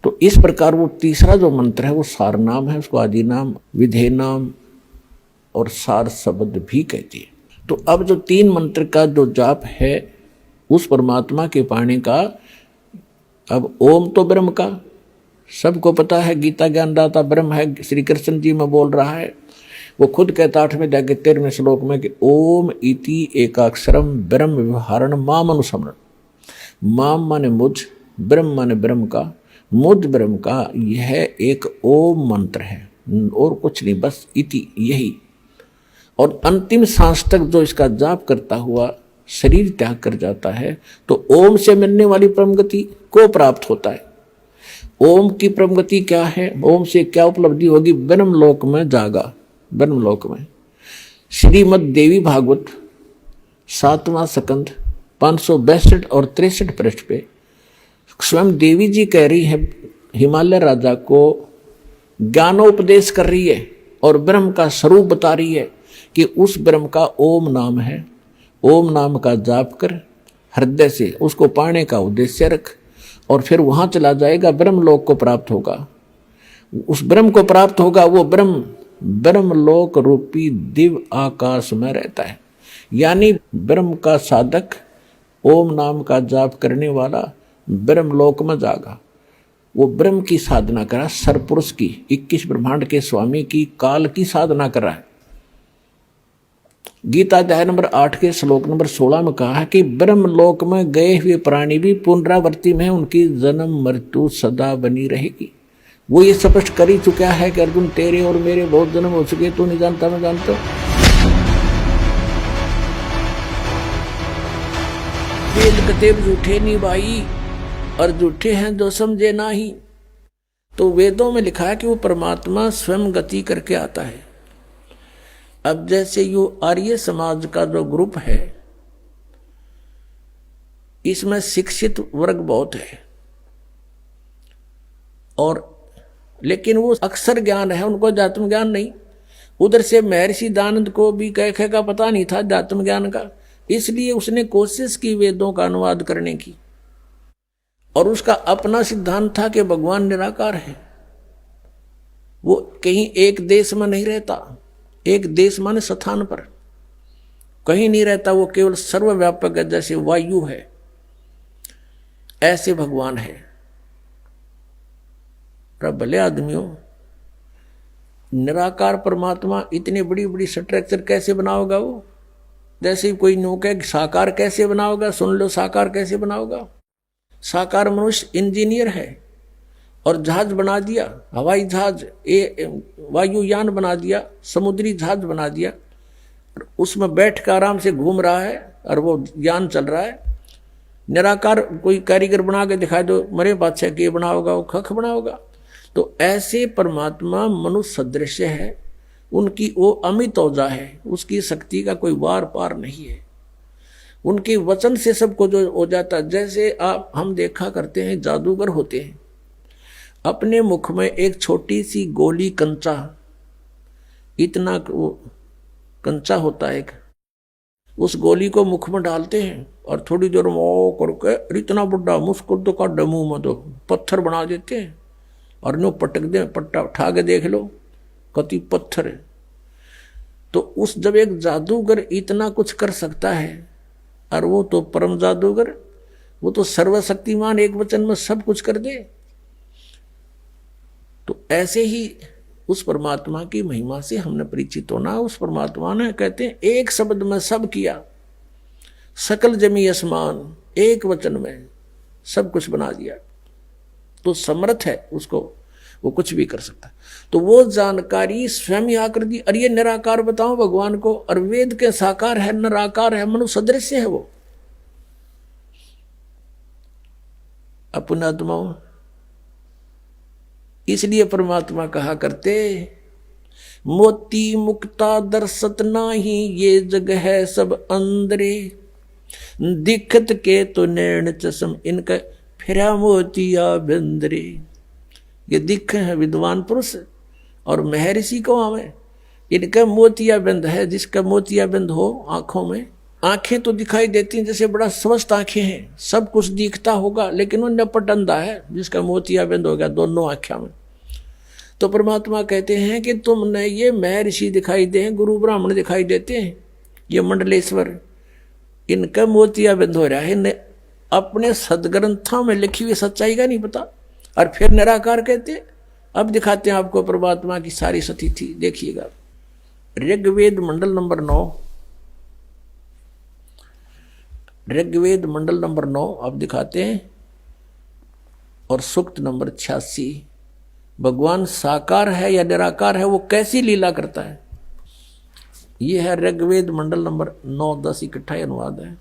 तो इस प्रकार वो तीसरा जो मंत्र है वो सार नाम है, उसको आदि नाम, विधे नाम और सार शब्द भी कहते हैं। तो अब जो 3 मंत्र का जो जाप है उस परमात्मा के पाने का, अब ओम तो ब्रह्म का सबको पता है, गीता ज्ञानदाता ब्रह्म है, श्री कृष्ण जी में बोल रहा है। वो खुद कहता 8वें अध्याय के 13वें श्लोक में कि ओम इति एकाक्षरम ब्रह्म व्यवहारण माम अनुस्मरण। माम माने मुझ, ब्रह्म माने ब्रह्म का, मुझ ब्रह्म का यह एक ओम मंत्र है, और कुछ नहीं, बस इति, यही। और अंतिम सांस तक जो इसका जाप करता हुआ शरीर त्याग कर जाता है तो ओम से मिलने वाली परम गति को प्राप्त होता है। ओम की परम गति क्या है, ओम से क्या उपलब्धि होगी? ब्रह्मलोक में जागा। ब्रह्मलोक में श्रीमद् देवी भागवत 7वां स्कंद 562 और 63 पृष्ठ पे स्वयं देवी जी कह रही है, हिमालय राजा को ज्ञानोपदेश कर रही है और ब्रह्म का स्वरूप बता रही है कि उस ब्रह्म का ओम नाम है। ओम नाम का जाप कर हृदय से उसको पाने का उद्देश्य रख और फिर वहां चला जाएगा, ब्रह्मलोक को प्राप्त होगा। उस ब्रह्म को प्राप्त होगा, वो ब्रह्मलोक रूपी दिव्य आकाश में रहता है। यानी ब्रह्म का साधक, ओम नाम का जाप करने वाला ब्रह्मलोक में जागा। वो ब्रह्म की साधना करा, सरपुरुष की, 21 ब्रह्मांड के स्वामी की, काल की साधना करा है। गीता अध्याय नंबर 8 के श्लोक नंबर 16 में कहा है कि ब्रह्मलोक में गए हुए प्राणी भी पुनरावृत्ति में उनकी जन्म मृत्यु सदा बनी रहेगी। वो ये स्पष्ट कर ही चुका है कि अर्जुन तेरे और मेरे बहुत जन्म हो चुके, तू नहीं जानता मैं जानता हूं। वेद कतेब झूठे नहीं भाई, और झूठे हैं जो समझे ना ही। तो वेदों में लिखा है कि वो परमात्मा स्वयं गति करके आता है। अब जैसे यो आर्य समाज का जो ग्रुप है, इसमें शिक्षित वर्ग बहुत है और लेकिन वो अक्षर ज्ञान है, उनको अध्यात्म ज्ञान नहीं। उधर से महर्षि दानंद को भी कह का पता नहीं था अध्यात्म ज्ञान का, इसलिए उसने कोशिश की वेदों का अनुवाद करने की और उसका अपना सिद्धांत था कि भगवान निराकार है। वो कहीं एक देश में नहीं रहता, एक देश माने स्थान पर कहीं नहीं रहता, वो केवल सर्वव्यापक है, जैसे वायु है ऐसे भगवान है। भले आदमियों, निराकार परमात्मा इतनी बड़ी बड़ी स्ट्रक्चर कैसे बनाओगा? वो जैसे कोई नौका साकार कैसे बनाओगा? सुन लो, साकार कैसे बनाओगा? साकार मनुष्य इंजीनियर है और जहाज बना दिया, हवाई जहाज, वायुयान बना दिया, समुद्री जहाज बना दिया, उसमें बैठ कर आराम से घूम रहा है और वो यान चल रहा है। निराकार कोई कारीगर बना के दिखा दो, मरे बादशाह के बनाओगा, वो खख बनाओगा। तो ऐसे परमात्मा मनुष्य सदृश है, उनकी वो अमित औजा है, उसकी शक्ति का कोई वार पार नहीं है। उनके वचन से सबको जो हो जाता। जैसे हम देखा करते हैं, जादूगर होते हैं, अपने मुख में एक छोटी सी गोली कंचा, इतना वो कंचा होता है, उस गोली को मुख में डालते हैं और थोड़ी देर में ओ करके इतना बड़ा मुस्कुर तो का डमू में दो पत्थर बना देते हैं और नो पटक दे, पट्टा उठा के देख लो कति पत्थर है। तो उस जब एक जादूगर इतना कुछ कर सकता है, और वो तो परम जादूगर, वो तो सर्वशक्तिमान, एक वचन में सब कुछ कर दे। तो ऐसे ही उस परमात्मा की महिमा से हमने परिचित होना। उस परमात्मा ने, कहते हैं, एक शब्द में सब किया, सकल जमी आसमान, एक वचन में सब कुछ बना दिया। तो समर्थ है उसको, वो कुछ भी कर सकता है। तो वो जानकारी स्वयं ही आकर दी। और ये निराकार बताओ भगवान को, और वेद के साकार है, निराकार है, मनु सदृश है वो। अपनात्माओं, इसलिए परमात्मा कहा करते, मोती मुक्ता दर्शत नाही, ये जग है सब अंदरे, दिखत के तो नैन चश्म, इनका फिरा मोतिया बिंदरे। ये दिख है विद्वान पुरुष और महर्षि को हमें, इनका मोतिया बिंद है। जिसका मोतिया बिंद हो आंखों में, आंखें तो दिखाई देती हैं जैसे बड़ा स्वस्थ आंखें हैं, सब कुछ दिखता होगा, लेकिन वो नपट अंधा है जिसका मोतिया बिंद हो गया दोनों आंखों में। तो परमात्मा कहते हैं कि तुमने ये महर्षि दिखाई दे, गुरु ब्राह्मण दिखाई देते हैं, ये मंडलेश्वर, इनका मोतिया बिंद हो रहा है, अपने सदग्रंथों में लिखी हुई सच्चाई का नहीं पता। और फिर निराकार कहते। अब दिखाते हैं आपको परमात्मा की सारी स्थिति, देखिएगा। ऋग्वेद मंडल नंबर 9, ऋग्वेद मंडल नंबर 9 अब दिखाते हैं, और सूक्त नंबर 86, भगवान साकार है या निराकार है, वो कैसी लीला करता है। ये है ऋग्वेद मंडल नंबर 9, 10 इकट्ठा अनुवाद है।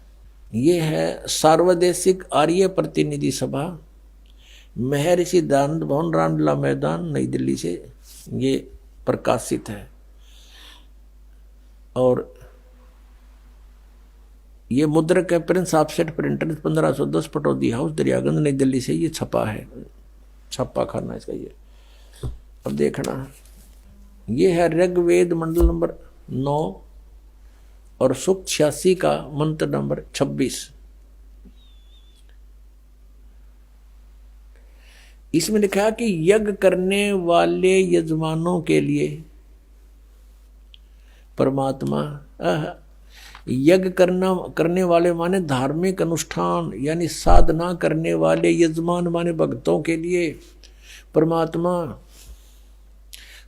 ये है सार्वदेशिक आर्य प्रतिनिधि सभा, महर्षि दयानंद भवन, रामलीला मैदान, नई दिल्ली से ये प्रकाशित है। और ये मुद्रक है Prince offset printer 1510 Pataudi house Daryaganj नई दिल्ली से ये छपा है, छप्पा खाना इसका ये। अब देखना ये है ऋग्वेद मंडल नंबर 9 और सूक्त 86 का मंत्र नंबर 26। इसमें लिखा कि यज्ञ करने वाले यजमानों के लिए परमात्मा, यज्ञ करने वाले माने धार्मिक अनुष्ठान यानी साधना करने वाले यजमान माने भक्तों के लिए परमात्मा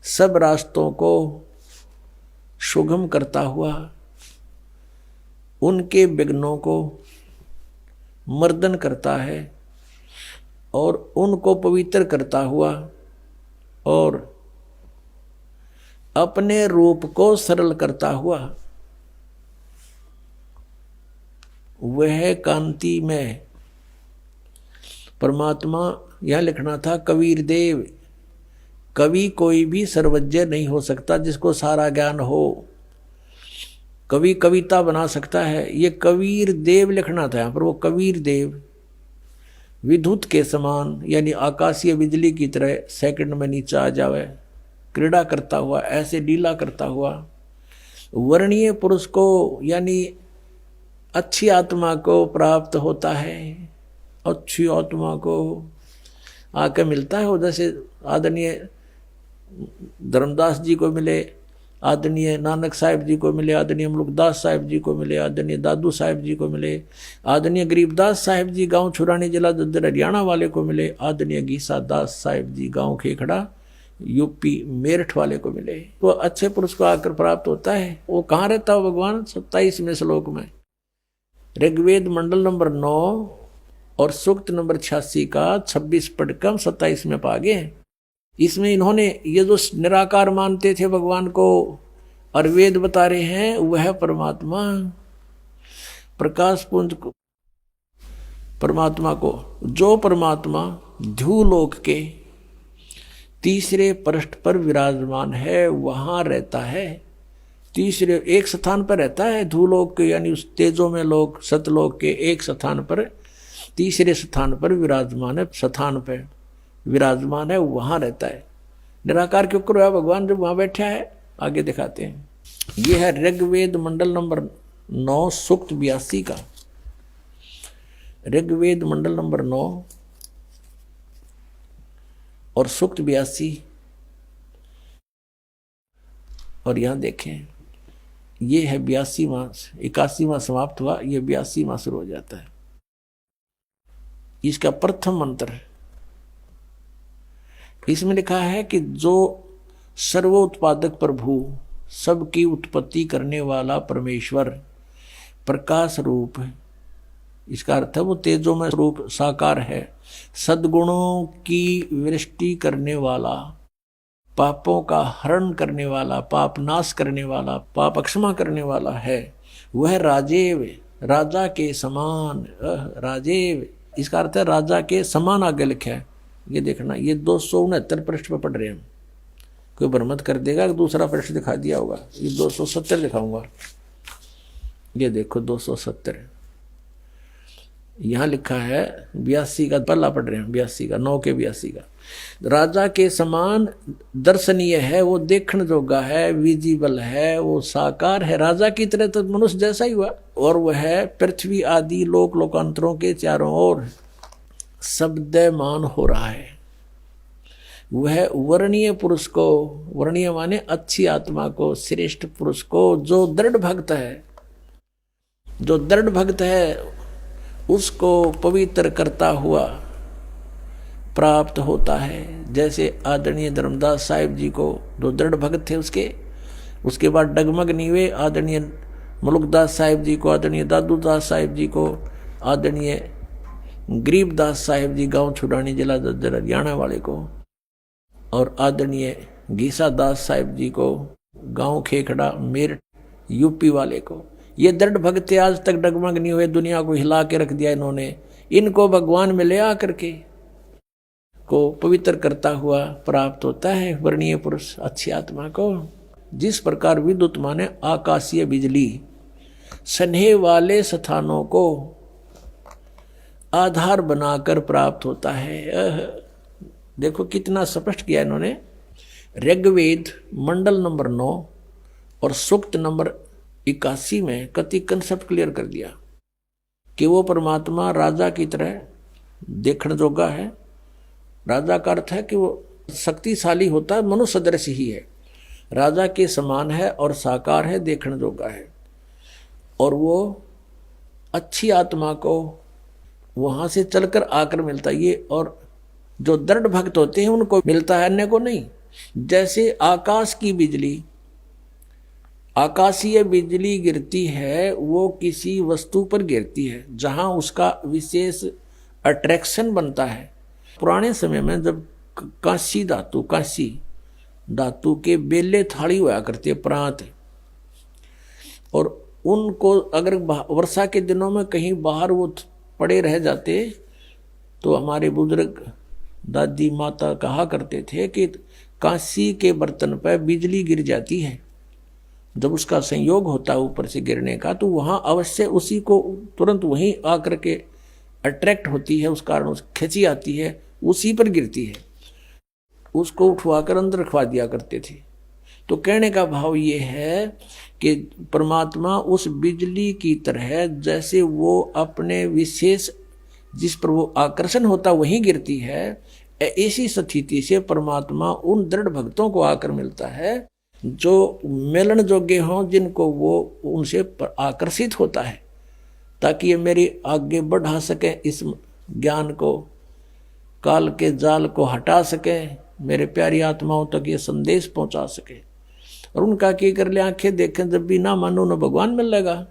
सब रास्तों को सुगम करता हुआ उनके विघ्नों को मर्दन करता है और उनको पवित्र करता हुआ और अपने रूप को सरल करता हुआ वह कांति में परमात्मा, यह लिखना था कबीर देव। कवि कोई भी सर्वज्ञ नहीं हो सकता जिसको सारा ज्ञान हो। कवि कविता बना सकता है, ये कबीर देव लिखना था यहाँ पर। वो कबीर देव विद्युत के समान यानी आकाशीय बिजली की तरह सेकंड में नीचे आ जावे, क्रीड़ा करता हुआ, ऐसे लीला करता हुआ वर्णीय पुरुष को यानी अच्छी आत्मा को प्राप्त होता है। अच्छी आत्मा को आके मिलता है। वो जैसे आदरणीय धर्मदास जी को मिले, आदरणीय नानक साहिब जी को मिले, आदरणीय मुलुकदास साहिब जी को मिले, आदरणीय दादू साहिब जी को मिले, आदरणीय गरीबदास साहिब जी गांव छुरानी जिला दद्दर हरियाणा वाले को मिले, आदरणीय गीसा दास साहिब जी गांव खेखड़ा यूपी मेरठ वाले को मिले। वो अच्छे पुरुष को आकर प्राप्त होता है। वो कहाँ रहता हो भगवान? 27वें श्लोक में ऋग्वेद मंडल नंबर 9 और सूक्त नंबर 86 का 26 पढ़कर हम 27 में पा गए। इसमें इन्होंने ये जो निराकार मानते थे भगवान को और वेद बता रहे हैं वह परमात्मा प्रकाश पुंज को, परमात्मा को, जो परमात्मा ध्रुवलोक के तीसरे पृष्ठ पर विराजमान है वहां रहता है। तीसरे एक स्थान पर रहता है ध्रुवलोक के यानी उस तेजो में लोक सतलोक के एक स्थान पर, तीसरे स्थान पर विराजमान है, स्थान पर विराजमान है, वहां रहता है। निराकार क्यों करो भगवान जब वहां बैठा है? आगे दिखाते हैं। यह है ऋग्वेद मंडल नंबर 9 सूक्त 82 का। ऋग्वेद मंडल नंबर 9 और सूक्त 82। और यहां देखें ये है 82वां, 81वां समाप्त हुआ, ये 82वां शुरू हो जाता है। इसका प्रथम मंत्र इसमें लिखा है कि जो सर्वोत्पादक प्रभु, सबकी उत्पत्ति करने वाला परमेश्वर प्रकाश रूप है। इसका अर्थ है वो तेजो में रूप साकार है, सद्गुणों की वृष्टि करने वाला, पापों का हरण करने वाला, पाप नाश करने वाला, पाप अक्षमा करने वाला है। वह राजेव, राजा के समान, राजेव इसका अर्थ है राजा के समान आगे लिखा है। ये देखना, ये 269 पृष्ठ पर पढ़ रहे हैं। कोई भ्रमत कर देगा कि दूसरा पृष्ठ दिखा दिया होगा। ये 270 दिखाऊंगा। ये देखो 270 यहाँ लिखा है। 82 का पल्ला पढ़ रहे हैं, 82 का 9 के 82 का। राजा के समान दर्शनीय है, वो देखने जोगा है, विजिबल है, वो साकार है। राजा की तरह तो मनुष्य जैसा ही हुआ। और वह पृथ्वी आदि लोक लोकांतरों के चारों ओर शब्दमान हो रहा है। वह वर्णीय पुरुष को, वर्णीय माने अच्छी आत्मा को, श्रेष्ठ पुरुष को, जो दृढ़ भक्त है, जो दृढ़ भक्त है उसको पवित्र करता हुआ प्राप्त होता है। जैसे आदरणीय धर्मदास साहिब जी को जो दृढ़ भक्त थे उसके बाद डगमग नीवे आदरणीय मुलुकदास साहिब जी को, आदरणीय दादू दास साहिब जी को, आदरणीय गरीबदास साहिब जी गांव छुड़ानी जिला दद्दर हरियाणा वाले को, और आदरणीय गीसा दास साहिब जी को गांव खेखड़ा मेरठ यूपी वाले को, ये दृढ़ भक्त आज तक डगमग नहीं हुए, दुनिया को हिला के रख दिया इन्होंने। इनको भगवान में ले आकर के को पवित्र करता हुआ प्राप्त होता है वर्णीय पुरुष, अच्छी आत्मा को। जिस प्रकार विद्युत माने आकाशीय बिजली स्नेह वाले स्थानों को आधार बनाकर प्राप्त होता है। देखो कितना स्पष्ट किया इन्होंने। ऋग्वेद मंडल नंबर 9 और सूक्त नंबर 81 में कति कंसेप्ट क्लियर कर दिया कि वो परमात्मा राजा की तरह देखने जोगा है। राजा का अर्थ है कि वो शक्तिशाली होता है, मनुष्य सदृश ही है, राजा के समान है और साकार है, देखने जोगा है। और वो अच्छी आत्मा को वहां से चलकर आकर मिलता है ये, और जो दृढ़ भक्त होते हैं उनको मिलता है, अन्य को नहीं। जैसे आकाश की बिजली, आकाशीय बिजली गिरती है वो किसी वस्तु पर गिरती है जहां उसका विशेष अट्रैक्शन बनता है। पुराने समय में जब कांसी धातु के बेले थाली हुआ करते प्रांत, और उनको अगर वर्षा के दिनों में कहीं बाहर वो पड़े रह जाते तो हमारे बुजुर्ग दादी माता कहा करते थे कि कांसी के बर्तन पर बिजली गिर जाती है, जब उसका संयोग होता है ऊपर से गिरने का तो वहां अवश्य उसी को तुरंत वहीं आकर के अट्रैक्ट होती है, उस कारण उस खिंची आती है, उसी पर गिरती है। उसको उठवाकर अंदर रखवा दिया करते थे। तो कहने का भाव ये है कि परमात्मा उस बिजली की तरह जैसे वो अपने विशेष जिस पर वो आकर्षण होता वहीं गिरती है, ऐसी स्थिति से परमात्मा उन दृढ़ भक्तों को आकर मिलता है जो मिलन जोग्य हों, जिनको वो उनसे आकर्षित होता है, ताकि ये मेरी आगे बढ़ा सके, इस ज्ञान को, काल के जाल को हटा सके, मेरे प्यारी आत्माओं तक ये संदेश पहुंचा सके। और उनका क्या कर ले, आंखें देखें जब भी ना मानो न भगवान मिल लेगा,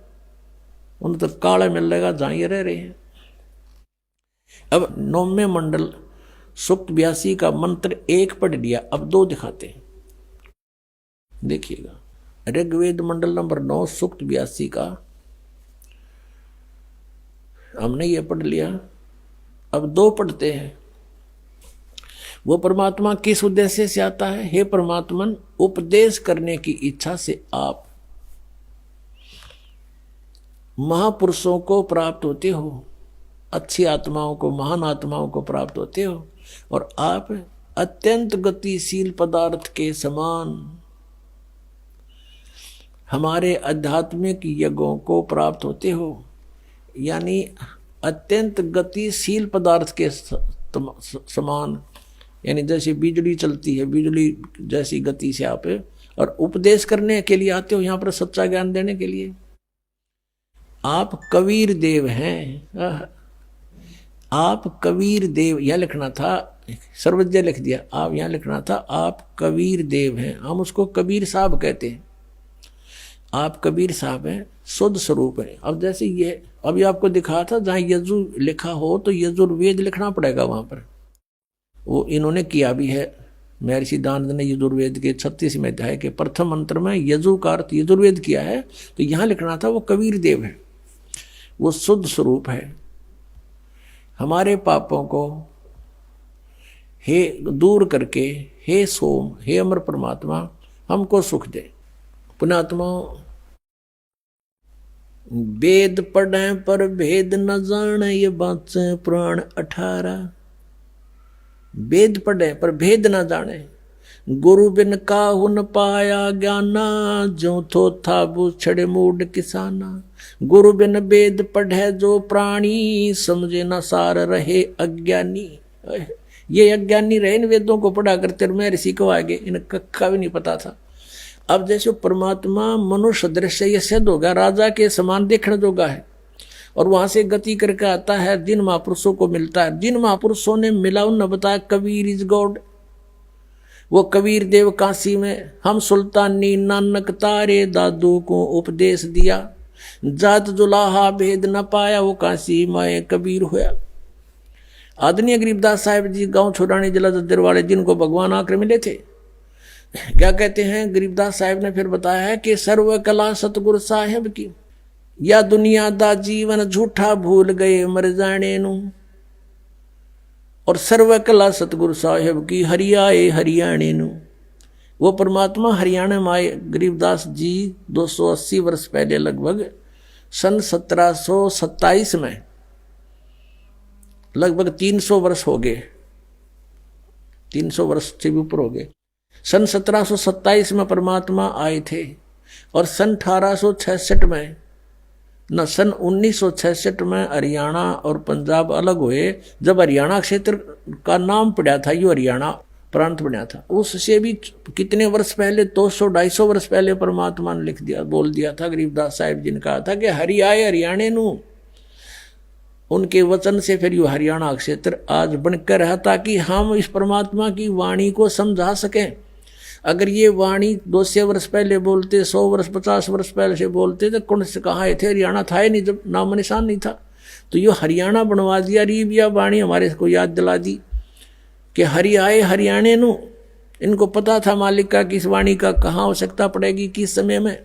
उन तो काला मिल लेगा जहां ये रह रहे हैं। अब 9वें मंडल सूक्त 82 का मंत्र 1 पढ़ लिया, अब 2 दिखाते हैं, देखिएगा। ऋग्वेद मंडल नंबर 9 सूक्त 82 का हमने ये पढ़ लिया, अब 2 पढ़ते हैं। वो परमात्मा किस उद्देश्य से आता है? हे परमात्मन, उपदेश करने की इच्छा से आप महापुरुषों को प्राप्त होते हो, अच्छी आत्माओं को, महान आत्माओं को प्राप्त होते हो, और आप अत्यंत गतिशील पदार्थ के समान हमारे आध्यात्मिक यज्ञों को प्राप्त होते हो। यानी अत्यंत गतिशील पदार्थ के समान, यानी जैसे बिजली चलती है, बिजली जैसी गति से आप, और उपदेश करने के लिए आते हो यहाँ पर, सच्चा ज्ञान देने के लिए। आप कबीर देव हैं, आप कबीर देव, यह लिखना था, सर्वज्ञ लिख दिया, आप यहाँ लिखना था आप कबीर देव हैं। हम उसको कबीर साहब कहते हैं, आप कबीर साहब हैं, शुद्ध स्वरूप है। अब जैसे ये अभी आपको दिखा था, जहाँ यजु लिखा हो तो यजुर्वेद लिखना पड़ेगा वहां पर, वो इन्होंने किया भी है। महर्षि दानंद ने यजुर्वेद के 36वें अध्याय के प्रथम मंत्र में यजु का अर्थ यजुर्वेद किया है, तो यहाँ लिखना था वो कबीर देव है, वो शुद्ध स्वरूप है। हमारे पापों को हे दूर करके, हे सोम, हे अमर परमात्मा, हमको सुख दे। पुण्यात्मा, वेद पढ़े पर भेद न जाने, ये बात से पुराण 18। वेद पढ़े पर भेद न जाने, गुरु बिन काहू न पाया ज्ञाना, जो थो था छड़े मूड किसाना। गुरु बिन वेद पढ़े जो प्राणी, समझे न सार रहे अज्ञानी। ये अज्ञानी रहे, इन वेदों को पढ़ा करते, मैं ऋषि को आगे इन कक्का भी नहीं पता था। अब जैसे परमात्मा मनुष्य दृश्य ये सिद्ध होगा, राजा के समान देखने जोगा है, और वहां से गति करके आता है, जिन महापुरुषों को मिलता है, जिन महापुरुषों ने मिला उन्होंने बताया कबीर इज गॉड। वो कबीर देव काशी में, हम सुल्तानी नानक तारे दादू को उपदेश दिया, जात जुलाहा भेद न पाया, वो काशी माए कबीर होया। आदरणीय गरीबदास साहिब जी गांव छोड़ाने जिला जज्जर वाले, जिनको भगवान आकर मिले थे, क्या कहते हैं गरीबदास साहिब ने फिर बताया है कि सर्व कला सतगुरु साहिब की, या दुनिया दा जीवन झूठा भूल गए मर जाने नू। और सर्व कला सतगुरु साहिब की हरियाए हरियाणे नू। वो परमात्मा हरियाणा में आए गरीबदास जी 280 वर्ष पहले, लगभग सन 1727 में, लगभग 300 वर्ष हो गए, 300 वर्ष से भी ऊपर हो गए। सन 1727 में परमात्मा आए थे और सन 1866 में, न सन 1966 में हरियाणा और पंजाब अलग हुए। जब हरियाणा क्षेत्र का नाम पड़ा था, यो हरियाणा प्रांत बना था, उससे भी कितने वर्ष पहले, 200-250 वर्ष पहले परमात्मा ने लिख दिया, बोल दिया था। गरीबदास साहिब जी ने कहा था कि हरि आए हरियाणे नू। उनके वचन से फिर यो हरियाणा क्षेत्र आज बनकर रहा, ताकि हम इस परमात्मा की वाणी को समझा सकें। अगर ये वाणी 200 वर्ष पहले बोलते, 100 वर्ष 50 वर्ष पहले से बोलते, तो कौन से कहाँ थे? हरियाणा था ही नहीं, जब नाम निशान नहीं था। तो यो हरियाणा बनवा दिया, रीबिया वाणी हमारे को याद दिला दी कि हरि आए हरियाणे नू। इनको पता था मालिक का कि इस वाणी का कहाँ आवश्यकता पड़ेगी, किस समय में।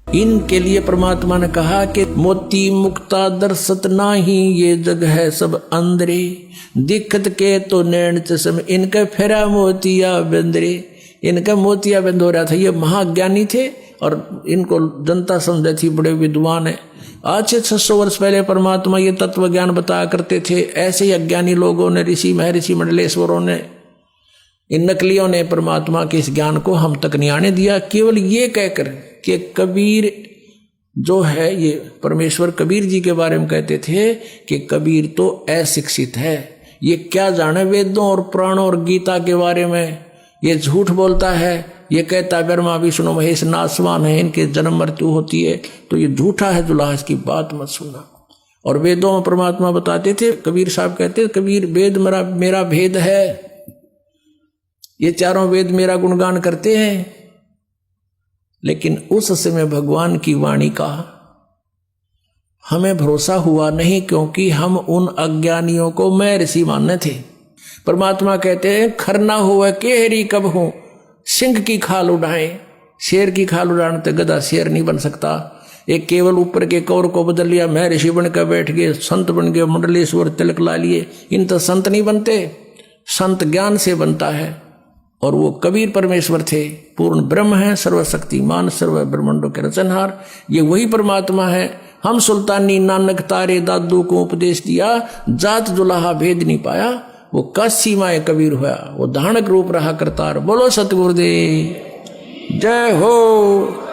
इनके लिए परमात्मा ने कहा कि मोती मुक्ता दर्शत नाही, ये जग है सब अंदरे, दिक्कत के तो नैन चश्म, इनके फेरा मोतिया बंदरे। इनका मोतिया बंद हो रहा था। ये महाज्ञानी थे और इनको जनता समझे थी बड़े विद्वान है। आज से 600 वर्ष पहले परमात्मा ये तत्व ज्ञान बताया करते थे। ऐसे ही अज्ञानी लोगों ने, ऋषि महर्षि मंडलेश्वरों ने, इन नकलियों ने परमात्मा के इस ज्ञान को हम तक नहीं आने दिया, केवल ये कहकर कि कबीर जो है, ये परमेश्वर कबीर जी के बारे में कहते थे कि कबीर तो अशिक्षित है, ये क्या जाने वेदों और पुराणों और गीता के बारे में, ये झूठ बोलता है, ये कहता है ब्रह्मा विष्णु महेश नासवान है, इनके जन्म मृत्यु होती है, तो ये झूठा है जुलाहा, इसकी बात मत सुनना। और वेदों में परमात्मा बताते थे, कबीर साहब कहते, कबीर वेद मेरा भेद है, ये चारों वेद मेरा गुणगान करते हैं। लेकिन उस समय भगवान की वाणी का हमें भरोसा हुआ नहीं, क्योंकि हम उन अज्ञानियों को मैं ऋषि मानने थे। परमात्मा कहते हैं, खरना हुआ केहरी कब हूं, सिंह की खाल उड़ाए। शेर की खाल उड़ाने तो गधा शेर नहीं बन सकता। एक केवल ऊपर के कौर को बदल लिया, मैं ऋषि बनकर बैठ गए, संत बन गए, मंडलेश्वर तिलक ला लिए। इन तो संत नहीं बनते, संत ज्ञान से बनता है। और वो कबीर परमेश्वर थे, पूर्ण ब्रह्म है, सर्वशक्तिमान, सर्व ब्रह्मांडों के रचनहार। ये वही परमात्मा है। हम सुल्तानी नानक तारे दादू को उपदेश दिया, जात जुलाहा भेद नहीं पाया, वो काशी माए कबीर हुआ, वो धानक रूप रहा करतार। बोलो सतगुरुदेव जय हो।